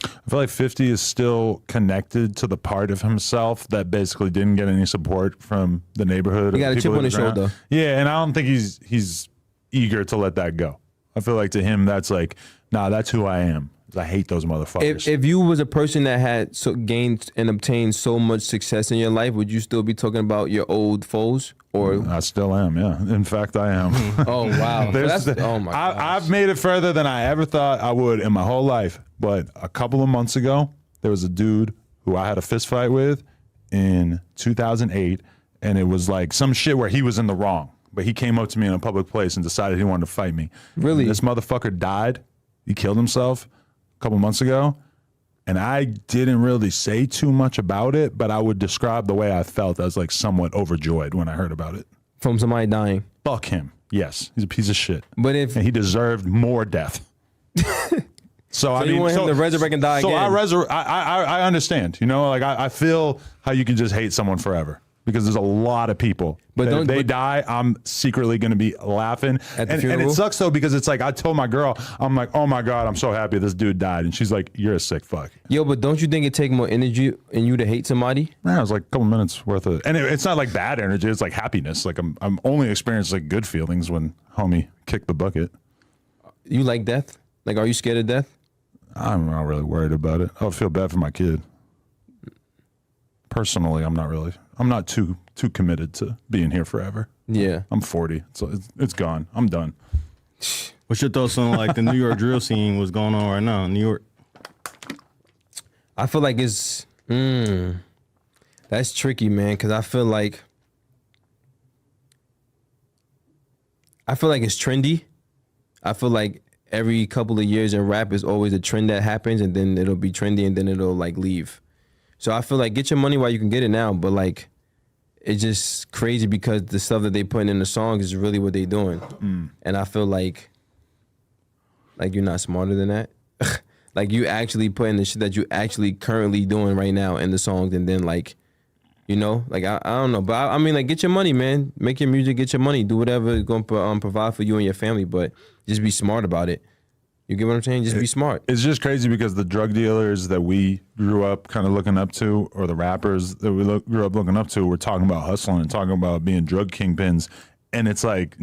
[SPEAKER 3] I feel like 50 is still connected to the part of himself that basically didn't get any support from the neighborhood.
[SPEAKER 2] He got a chip on his shoulder.
[SPEAKER 3] Yeah, and I don't think he's eager to let that go. I feel like to him that's like, nah, that's who I am. I hate those motherfuckers.
[SPEAKER 2] If you was a person that had gained and obtained so much success in your life, would you still be talking about your old foes? Or
[SPEAKER 3] I still am, yeah. In fact, I am.
[SPEAKER 2] oh wow, oh my god,
[SPEAKER 3] I've made it further than I ever thought I would in my whole life. But a couple of months ago, there was a dude who I had a fist fight with in 2008, and it was like some shit where he was in the wrong, but he came up to me in a public place and decided he wanted to fight me.
[SPEAKER 2] Really?
[SPEAKER 3] And this motherfucker died. He killed himself a couple months ago, and I didn't really say too much about it, but I would describe the way I felt as like somewhat overjoyed when I heard about it.
[SPEAKER 2] from somebody dying.
[SPEAKER 3] Fuck him. Yes, he's a piece of shit.
[SPEAKER 2] But if
[SPEAKER 3] And he deserved more death. So I
[SPEAKER 2] you
[SPEAKER 3] mean,
[SPEAKER 2] want him to resurrect and die
[SPEAKER 3] so
[SPEAKER 2] again?
[SPEAKER 3] I understand. You know, like I feel how you can just hate someone forever, because there's a lot of people.
[SPEAKER 2] But
[SPEAKER 3] that
[SPEAKER 2] don't-
[SPEAKER 3] if they
[SPEAKER 2] but-
[SPEAKER 3] die, I'm secretly going to be laughing.
[SPEAKER 2] At the
[SPEAKER 3] and
[SPEAKER 2] funeral?
[SPEAKER 3] it sucks though, because it's like I told my girl, I'm like, oh my god, I'm so happy this dude died, and she's like, you're a sick fuck.
[SPEAKER 2] Yo, but don't you think it take more energy in you to hate somebody?
[SPEAKER 3] Man, it was like a couple minutes worth of, and it's not like bad energy. It's like happiness. Like I'm only experiencing like good feelings when homie kicked the bucket.
[SPEAKER 2] You like death? Like, are you scared of death?
[SPEAKER 3] I'm not really worried about it. I would feel bad for my kid. Personally, I'm not too committed to being here forever.
[SPEAKER 2] Yeah.
[SPEAKER 3] I'm 40, so it's gone. I'm done.
[SPEAKER 1] What's your thoughts on like the New York drill scene? What's going on right now in New York?
[SPEAKER 2] I feel like it's that's tricky, man, because I feel like it's trendy. I feel like every couple of years in rap is always a trend that happens, and then it'll be trendy, and then it'll like leave. So I feel like get your money while you can get it now, but like it's just crazy because the stuff that they putting in the songs is really what they doing, and I feel like you're not smarter than that. Like you actually putting the shit that you actually currently doing right now in the songs, and then like, you know, like I don't know, but I mean, like, get your money, man. Make your music, get your money, do whatever is going to provide for you and your family, but just be smart about it. You get what I'm saying? Just be smart.
[SPEAKER 3] It's just crazy because the drug dealers that we grew up kind of looking up to, or the rappers that we grew up looking up to, were talking about hustling and talking about being drug kingpins, and it's like,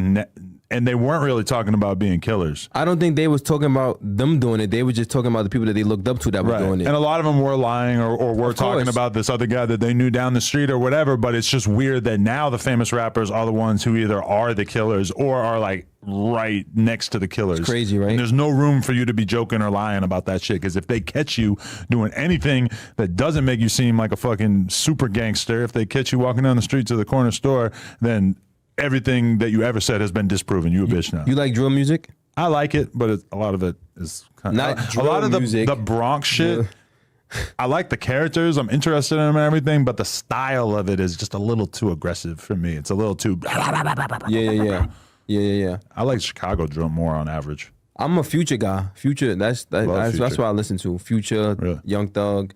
[SPEAKER 3] and they weren't really talking about being killers.
[SPEAKER 2] I don't think they was talking about them doing it. They were just talking about the people that they looked up to that were doing it.
[SPEAKER 3] And a lot of them were lying or were talking
[SPEAKER 2] course.
[SPEAKER 3] about this other guy that they knew down the street or whatever. But it's just weird that now the famous rappers are the ones who either are the killers or are like right next to the killers.
[SPEAKER 2] It's crazy, right?
[SPEAKER 3] And there's no room for you to be joking or lying about that shit, because if they catch you doing anything that doesn't make you seem like a fucking super gangster, if they catch you walking down the street to the corner store, then everything that you ever said has been disproven. You a bitch now.
[SPEAKER 2] You like drill music?
[SPEAKER 3] I like it, but a lot of it is kind of
[SPEAKER 2] Not
[SPEAKER 3] a lot of
[SPEAKER 2] drill music.
[SPEAKER 3] the Bronx shit. I like the characters. I'm interested in them and everything, but the style of it is just a little too aggressive for me. It's a little too.
[SPEAKER 2] Yeah.
[SPEAKER 3] I like Chicago drill more on average.
[SPEAKER 2] I'm a Future guy. Future, that's
[SPEAKER 3] Future.
[SPEAKER 2] what I listen to. Future,
[SPEAKER 3] Really?
[SPEAKER 2] Young Thug.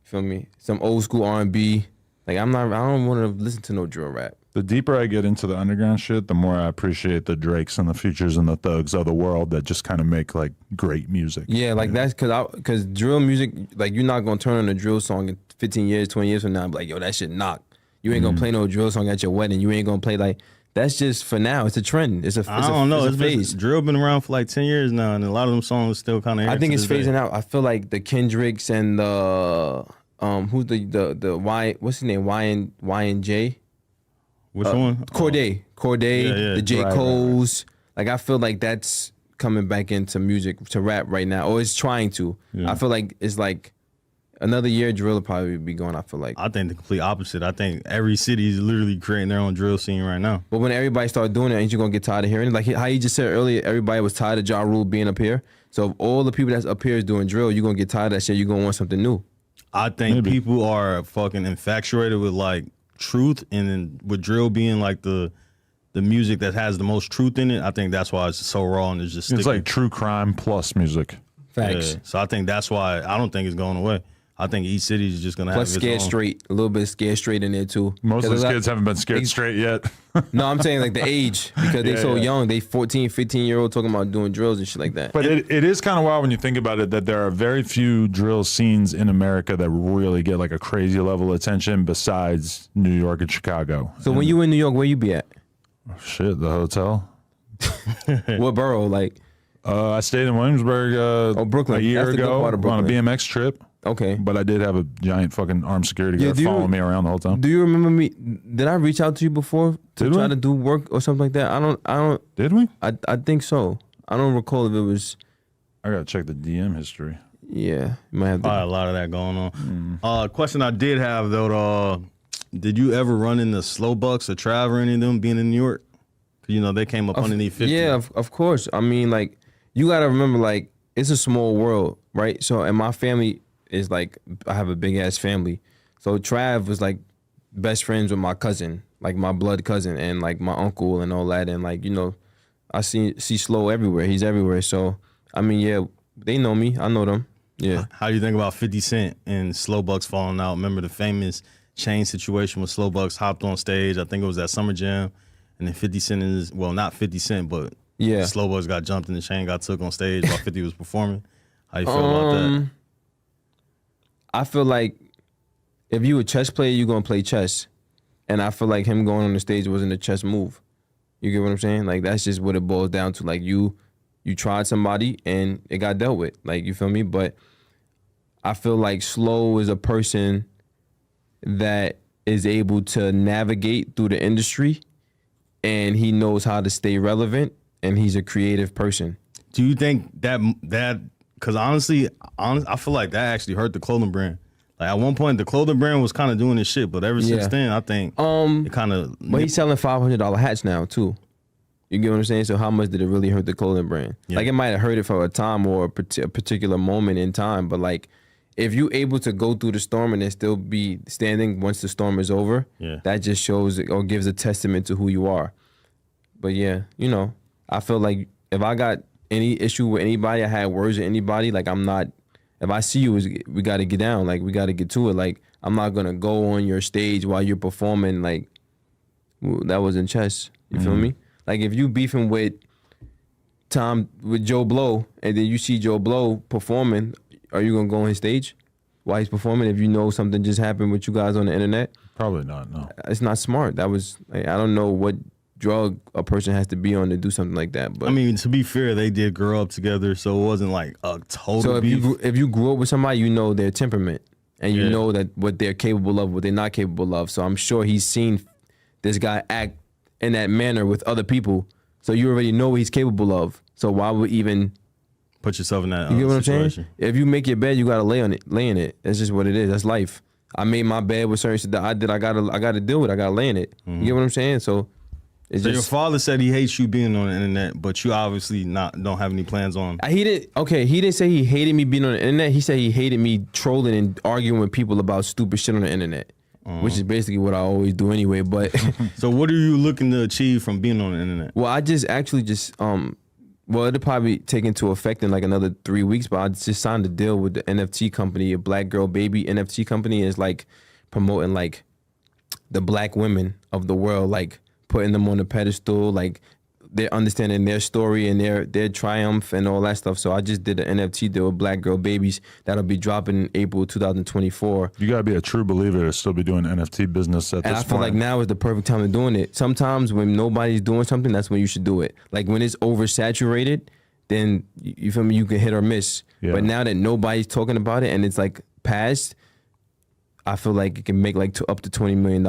[SPEAKER 2] Feel me? Some old school R&B. Like I don't want to listen to no drill rap.
[SPEAKER 3] The deeper I get into the underground shit, the more I appreciate the Drakes and the Futures and the Thugs of the world that just kind of make like great music.
[SPEAKER 2] Yeah, like that's because drill music, like you're not gonna turn on a drill song in 15 years, 20 years from now and be like, yo, that shit knock. You ain't gonna play no drill song at your wedding. You ain't gonna play like, that's just for now. It's a trend.
[SPEAKER 1] I don't know.
[SPEAKER 2] It's a phase.
[SPEAKER 1] Drill been around for like 10 years now, and a lot of them songs still kind of.
[SPEAKER 2] I think it's phasing out. I feel like the Kendricks and the who's the Y, what's his name, Y and J.
[SPEAKER 1] Which one?
[SPEAKER 2] Corday,
[SPEAKER 1] Yeah.
[SPEAKER 2] the J.
[SPEAKER 3] Right.
[SPEAKER 2] Cole's. Like I feel like that's coming back into music, to rap right now, or it's trying to.
[SPEAKER 1] Yeah.
[SPEAKER 2] I feel like it's like Another year, drill will probably be gone. I feel like.
[SPEAKER 1] I think the complete opposite. I think every city is literally creating their own drill scene right now.
[SPEAKER 2] But when everybody start doing it, ain't you gonna get tired of hearing it? Like how you just said earlier, everybody was tired of Ja Rule being up here. So if all the people that's up here is doing drill, you're gonna get tired of that shit. You're gonna want something new.
[SPEAKER 1] I think people are fucking infatuated with like truth, and then with drill being like the music that has the most truth in it. I think that's why it's so raw and it's just sticking.
[SPEAKER 3] It's like true crime plus music.
[SPEAKER 2] Facts.
[SPEAKER 1] Yeah. So I think that's why I don't think it's going away. I think each city is just gonna
[SPEAKER 2] Plus
[SPEAKER 1] have its
[SPEAKER 2] scared
[SPEAKER 1] own.
[SPEAKER 2] straight, a little bit scared straight in there too.
[SPEAKER 3] Most of those kids haven't been scared straight yet.
[SPEAKER 2] No, I'm saying like the age because they so young. They 14, 15-year-old talking about doing drills and shit like that.
[SPEAKER 3] But it is kind of wild when you think about it that there are very few drill scenes in America that really get like a crazy level of attention besides New York and Chicago.
[SPEAKER 2] So when you in New York, where you be at?
[SPEAKER 3] Shit, the hotel.
[SPEAKER 2] What borough? Like
[SPEAKER 3] I stayed in Williamsburg
[SPEAKER 2] Brooklyn.
[SPEAKER 3] a year
[SPEAKER 2] That's the good
[SPEAKER 3] ago
[SPEAKER 2] part of
[SPEAKER 3] on a
[SPEAKER 2] Brooklyn.
[SPEAKER 3] BMX trip.
[SPEAKER 2] Okay.
[SPEAKER 3] But I did have a giant fucking armed security guard following me around the whole time.
[SPEAKER 2] Do you remember me? Did I reach out to you before to try to do work or something like that? I don't.
[SPEAKER 3] Did we?
[SPEAKER 2] I think so. I don't recall if it was.
[SPEAKER 3] I gotta check the DM history.
[SPEAKER 2] Yeah, you might have to.
[SPEAKER 1] Probably a lot of that going on. Question I did have though, did you ever run into Slow Bucks or Trav or any of them being in New York? 'Cause, you know, they came up underneath 50.
[SPEAKER 2] Yeah, of course. I mean, like, you gotta remember, like, it's a small world, right? So, and my family is like, I have a big ass family. So Trav was like best friends with my cousin, like my blood cousin, and like my uncle and all that. And like, you know, I see Slow everywhere. He's everywhere. So I mean, yeah, they know me. I know them. Yeah.
[SPEAKER 1] How do you think about 50 Cent and Slow Bucks falling out? Remember the famous chain situation with Slow Bucks hopped on stage. I think it was at Summer Jam. And then 50 Cent is, well, not 50 Cent, but
[SPEAKER 2] yeah,
[SPEAKER 1] Slow Bucks got jumped and the chain got took on stage while 50 was performing. How you feel about that?
[SPEAKER 2] I feel like if you a chess player, you're gonna play chess. And I feel like him going on the stage wasn't a chess move. You get what I'm saying? Like that's just what it boils down to. Like you tried somebody and it got dealt with. Like you feel me? But I feel like Slow is a person that is able to navigate through the industry and he knows how to stay relevant and he's a creative person.
[SPEAKER 1] Do you think that because honestly, I feel like that actually hurt the clothing brand. Like at one point, the clothing brand was kind of doing this shit, but ever since then, I think it kind of.
[SPEAKER 2] But he's selling $500 hats now too. You get what I'm saying? So how much did it really hurt the clothing brand? Yeah. Like it might have hurt it for a time or a particular moment in time, but like if you're able to go through the storm and then still be standing once the storm is over, that just shows or gives a testament to who you are. But yeah, you know, I feel like if I got any issue with anybody, I had words with anybody, like I'm not, if I see you, we got to get down, like we got to get to it. Like I'm not going to go on your stage while you're performing, like that was in chess. You feel me? Like if you beefing with Joe Blow and then you see Joe Blow performing, are you going to go on his stage while he's performing if you know something just happened with you guys on the internet?
[SPEAKER 3] Probably not, no.
[SPEAKER 2] It's not smart. That was, like, I don't know what drug a person has to be on to do something like that. But
[SPEAKER 1] I mean, to be fair, they did grow up together, so it wasn't like a total beef.
[SPEAKER 2] If you grew up with somebody, you know their temperament and you know that what they're capable of, what they're not capable of. So I'm sure he's seen this guy act in that manner with other people. So you already know what he's capable of. So why would even
[SPEAKER 1] put yourself in that
[SPEAKER 2] you get what
[SPEAKER 1] situation?
[SPEAKER 2] I'm saying? If you make your bed, you gotta lay in it. That's just what it is. That's life. I made my bed with certain shit that I did. I gotta deal with it. I gotta lay in it. You get what I'm saying? So it's
[SPEAKER 1] your father said he hates you being on the internet, but you obviously don't have any plans on.
[SPEAKER 2] He didn't say he hated me being on the internet. He said he hated me trolling and arguing with people about stupid shit on the internet, which is basically what I always do anyway. But
[SPEAKER 1] so what are you looking to achieve from being on the internet?
[SPEAKER 2] Well, I just well, it'll probably take into effect in like another 3 weeks, but I just signed a deal with the NFT company, a Black Girl Baby NFT company, is like promoting like the black women of the world, like putting them on a pedestal, like they're understanding their story and their triumph and all that stuff. So I just did an NFT deal with Black Girl Babies that'll be dropping in April 2024.
[SPEAKER 3] You gotta be a true believer to still be doing NFT business at this point.
[SPEAKER 2] And I feel like now is the perfect time of doing it. Sometimes when nobody's doing something, that's when you should do it. Like when it's oversaturated, then you feel me, you can hit or miss. Yeah. But now that nobody's talking about it and it's like past, I feel like it can make like up to $20 million.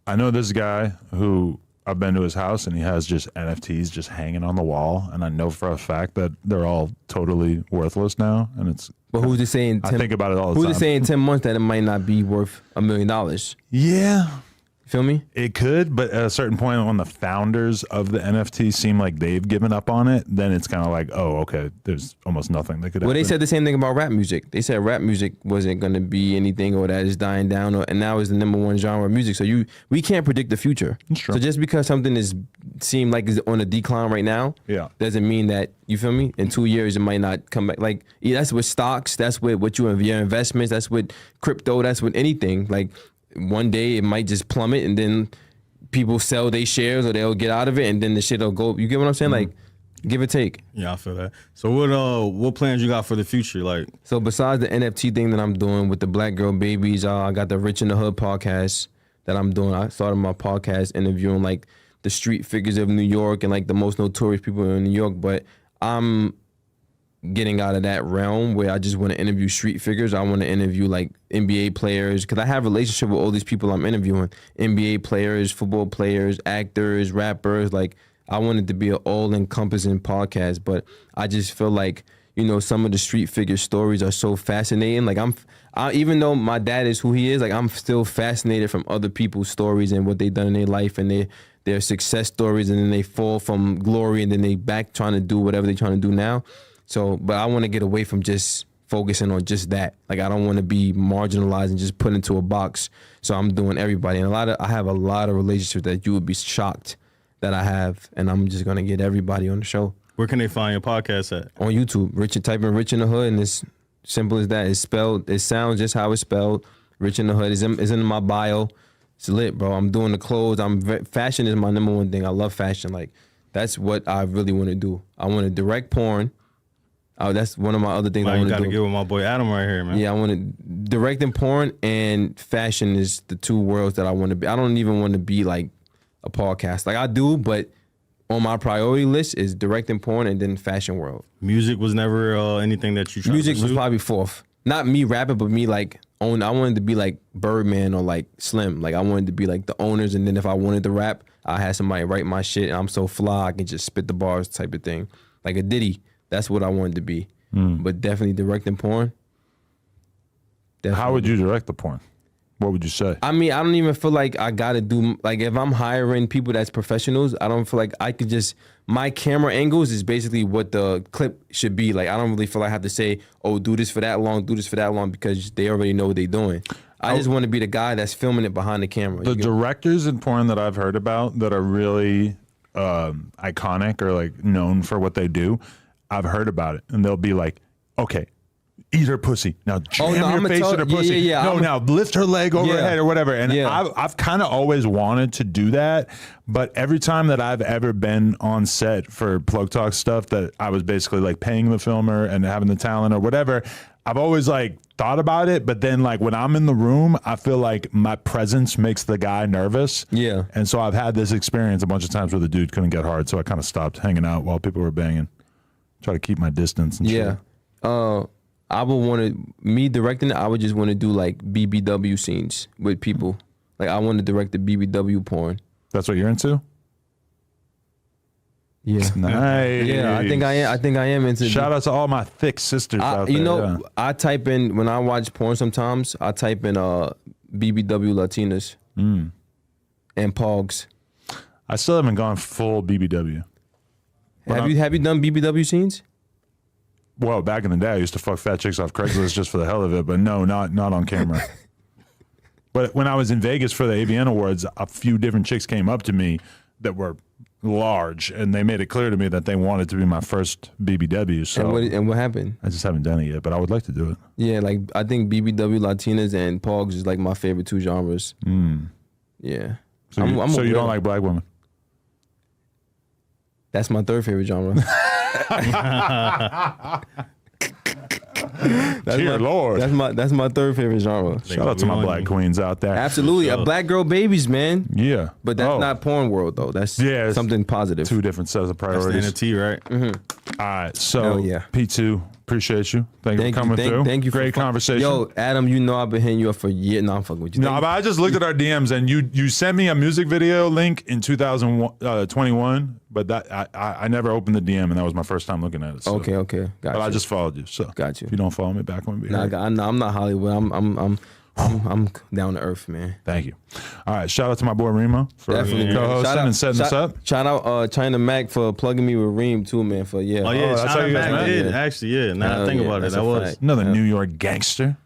[SPEAKER 3] I know this guy who I've been to his house and he has just NFTs just hanging on the wall, and I know for a fact that they're all totally worthless now. And it's
[SPEAKER 2] But who's to say in 10,
[SPEAKER 3] I think about it all the time.
[SPEAKER 2] who's to say in 10 months that it might not be worth $1 million?
[SPEAKER 3] Yeah,
[SPEAKER 2] Feel me?
[SPEAKER 3] it could, but at a certain point when the founders of the NFT seem like they've given up on it, then it's kind of like, oh, okay, there's almost nothing that could happen.
[SPEAKER 2] Well, they said the same thing about rap music. They said rap music wasn't going to be anything, or that is dying down, and now is the #1 genre of music. So we can't predict the future.
[SPEAKER 3] That's true.
[SPEAKER 2] So just because something is seem like is on a decline right now,
[SPEAKER 3] Yeah.
[SPEAKER 2] doesn't mean that, you feel me? In 2 years it might not come back. Like, yeah, that's with stocks. That's with what your investments. That's with crypto. That's with anything. Like, one day it might just plummet, and then people sell their shares or they'll get out of it, and then the shit will go. You get what I'm saying? Like, give or take.
[SPEAKER 1] Yeah, I feel that. So what plans you got for the future? Like,
[SPEAKER 2] So besides the NFT thing that I'm doing with the Black Girl Babies, I got the Rich in the Hood podcast that I'm doing. I started my podcast interviewing like the street figures of New York and like the most notorious people in New York. But I'm getting out of that realm where I just want to interview street figures. I want to interview like NBA players, because I have a relationship with all these people I'm interviewing. NBA players, football players, actors, rappers. Like, I want it to be an all-encompassing podcast, but I just feel like, you know, some of the street figure stories are so fascinating. Like, even though my dad is who he is, like, I'm still fascinated from other people's stories and what they've done in their life and their success stories, and then they fall from glory and then they back trying to do whatever they're trying to do now. So, but I want to get away from just focusing on just that. Like, I don't want to be marginalized and just put into a box. So I'm doing everybody. And I have a lot of relationships that you would be shocked that I have. And I'm just going to get everybody on the show.
[SPEAKER 1] where can they find your podcast at?
[SPEAKER 2] On YouTube. Type in Rich in the Hood, and it's simple as that. It's spelled, it sounds just how it's spelled. Rich in the Hood is in my bio. It's lit, bro. I'm doing the clothes. Fashion is my #1 thing. I love fashion. Like, that's what I really want to do. I want to direct porn. That's one of my other things I want to do.
[SPEAKER 1] You got to get with my boy Adam right here, man.
[SPEAKER 2] Yeah, I want to directing porn and fashion is the two worlds that I want to be. I don't even want to be like a podcast. Like, I do, but on my priority list is directing porn and then fashion world.
[SPEAKER 1] Music was never anything that you tried
[SPEAKER 2] Music
[SPEAKER 1] to
[SPEAKER 2] was
[SPEAKER 1] pursue?
[SPEAKER 2] probably fourth. Not me rapping, but me like own. I wanted to be like Birdman or like Slim. Like, I wanted to be like the owners, and then if I wanted to rap, I had somebody write my shit, and I'm so fly I can just spit the bars type of thing. Like a Diddy. That's what I wanted to be. But definitely directing porn. Definitely.
[SPEAKER 3] How would you direct the porn? What would you say?
[SPEAKER 2] I mean, I don't even feel like I gotta do, like, if I'm hiring people that's professionals, I don't feel like I could just, my camera angles is basically what the clip should be. Like, I don't really feel like I have to say, oh, do this for that long, do this for that long, because they already know what they're doing. I just want to be the guy that's filming it behind the camera.
[SPEAKER 3] The directors in porn that I've heard about that are really iconic or like known for what they do, I've heard about it, and they'll be like, okay, eat her pussy. Now jam your face in her pussy.
[SPEAKER 2] Yeah,
[SPEAKER 3] now lift her leg over her
[SPEAKER 2] Yeah.
[SPEAKER 3] head or whatever. And
[SPEAKER 2] Yeah.
[SPEAKER 3] I've kind of always wanted to do that, but every time that I've ever been on set for Plug Talk stuff that I was basically like paying the filmer and having the talent or whatever, I've always like thought about it, but then like when I'm in the room, I feel like my presence makes the guy nervous.
[SPEAKER 2] Yeah.
[SPEAKER 3] And so I've had this experience a bunch of times where the dude couldn't get hard, so I kind of stopped hanging out while people were banging. Try to keep my distance and
[SPEAKER 2] Yeah.
[SPEAKER 3] shit.
[SPEAKER 2] I would want to, me directing it, I would just want to do like BBW scenes with people. Like, I want to direct the BBW porn.
[SPEAKER 3] That's what you're into?
[SPEAKER 2] Yeah.
[SPEAKER 3] Nice.
[SPEAKER 2] Yeah, I think I am into.
[SPEAKER 3] Shout out to all my thick sisters out there.
[SPEAKER 2] You know,
[SPEAKER 3] yeah.
[SPEAKER 2] I type in, when I watch porn sometimes, I type in BBW Latinas and Pogs.
[SPEAKER 3] I still haven't gone full BBW.
[SPEAKER 2] Have you done BBW scenes?
[SPEAKER 3] Well, back in the day, I used to fuck fat chicks off Craigslist just for the hell of it, but no, not on camera. But when I was in Vegas for the AVN Awards, a few different chicks came up to me that were large, and they made it clear to me that they wanted to be my first BBW. So
[SPEAKER 2] And what happened?
[SPEAKER 3] I just haven't done it yet, but I would like to do it.
[SPEAKER 2] Yeah, like, I think BBW Latinas and Pogs is like my favorite two genres. Yeah.
[SPEAKER 3] So you don't like black women?
[SPEAKER 2] That's my third favorite genre.
[SPEAKER 3] Dear Lord.
[SPEAKER 2] That's my third favorite genre.
[SPEAKER 3] Shout out to my black queens out there.
[SPEAKER 2] Absolutely. A Black Girl Babies, man.
[SPEAKER 3] Yeah.
[SPEAKER 2] But that's not porn world, though. That's something positive.
[SPEAKER 3] Two different sets of
[SPEAKER 1] That's
[SPEAKER 3] priorities.
[SPEAKER 1] the NFT, right?
[SPEAKER 3] All right. So,
[SPEAKER 2] Hell yeah.
[SPEAKER 3] P2, Appreciate you. Thank you for coming through.
[SPEAKER 2] Thank you.
[SPEAKER 3] Great conversation.
[SPEAKER 2] Yo, Adam, you know I've been hitting you up for years. No, I'm fucking with you.
[SPEAKER 3] No, but I just looked at our DMs and you sent me a music video link in 2021, but that I never opened the DM and that was my first time looking at it. So.
[SPEAKER 2] Okay, got
[SPEAKER 3] but
[SPEAKER 2] you.
[SPEAKER 3] I just followed you. So
[SPEAKER 2] got you.
[SPEAKER 3] If you don't follow me back, I'm gonna be hurt.
[SPEAKER 2] I'm not Hollywood. I'm down to earth, man.
[SPEAKER 3] Thank you. All right, shout out to my boy Remo for
[SPEAKER 2] Definitely,
[SPEAKER 3] co-hosting and setting this up.
[SPEAKER 2] Shout out China Mac for plugging me with Reem too, man. For
[SPEAKER 1] Oh yeah,
[SPEAKER 3] that's how
[SPEAKER 1] China
[SPEAKER 3] you guys
[SPEAKER 1] Mac
[SPEAKER 3] met?
[SPEAKER 1] did
[SPEAKER 2] Yeah.
[SPEAKER 1] actually. Yeah, now I think about it,
[SPEAKER 2] that's
[SPEAKER 1] that
[SPEAKER 2] a
[SPEAKER 1] was
[SPEAKER 2] fact.
[SPEAKER 3] Another New York gangster,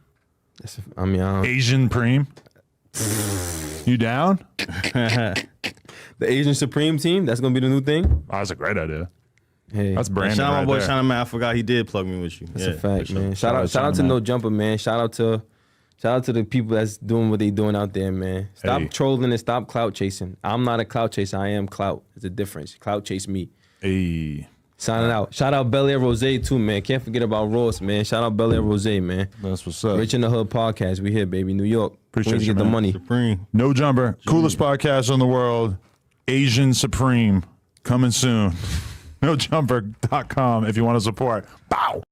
[SPEAKER 3] Asian Preem. You down?
[SPEAKER 2] The Asian Supreme team. That's gonna be the new thing.
[SPEAKER 3] Oh, that's a great idea.
[SPEAKER 2] Hey,
[SPEAKER 3] That's branded
[SPEAKER 1] Shout out
[SPEAKER 3] right
[SPEAKER 1] my boy
[SPEAKER 3] there.
[SPEAKER 1] China Mac. I forgot he did plug me with you.
[SPEAKER 2] that's
[SPEAKER 1] Yeah,
[SPEAKER 2] a fact,
[SPEAKER 1] for sure.
[SPEAKER 2] man. Shout out to
[SPEAKER 3] China
[SPEAKER 2] No
[SPEAKER 3] Mac.
[SPEAKER 2] Jumper, man. Shout out to the people that's doing what they doing out there, man. Stop
[SPEAKER 3] Hey.
[SPEAKER 2] trolling and stop clout chasing. I'm not a clout chaser. I am clout. There's a difference. Clout chase me.
[SPEAKER 3] Hey,
[SPEAKER 2] Signing out. Shout out Bel Air Rose too, man. Can't forget about Ross, man. Shout out Bel Air Rose, man.
[SPEAKER 3] that's what's up.
[SPEAKER 2] Rich in the Hood podcast. We here, baby. New York.
[SPEAKER 3] Appreciate
[SPEAKER 2] Queens
[SPEAKER 3] you,
[SPEAKER 2] get the
[SPEAKER 3] man.
[SPEAKER 2] money.
[SPEAKER 1] Supreme.
[SPEAKER 3] No Jumper, coolest podcast in the world. Asian Supreme, coming soon. NoJumper.com if you want to support. Bow.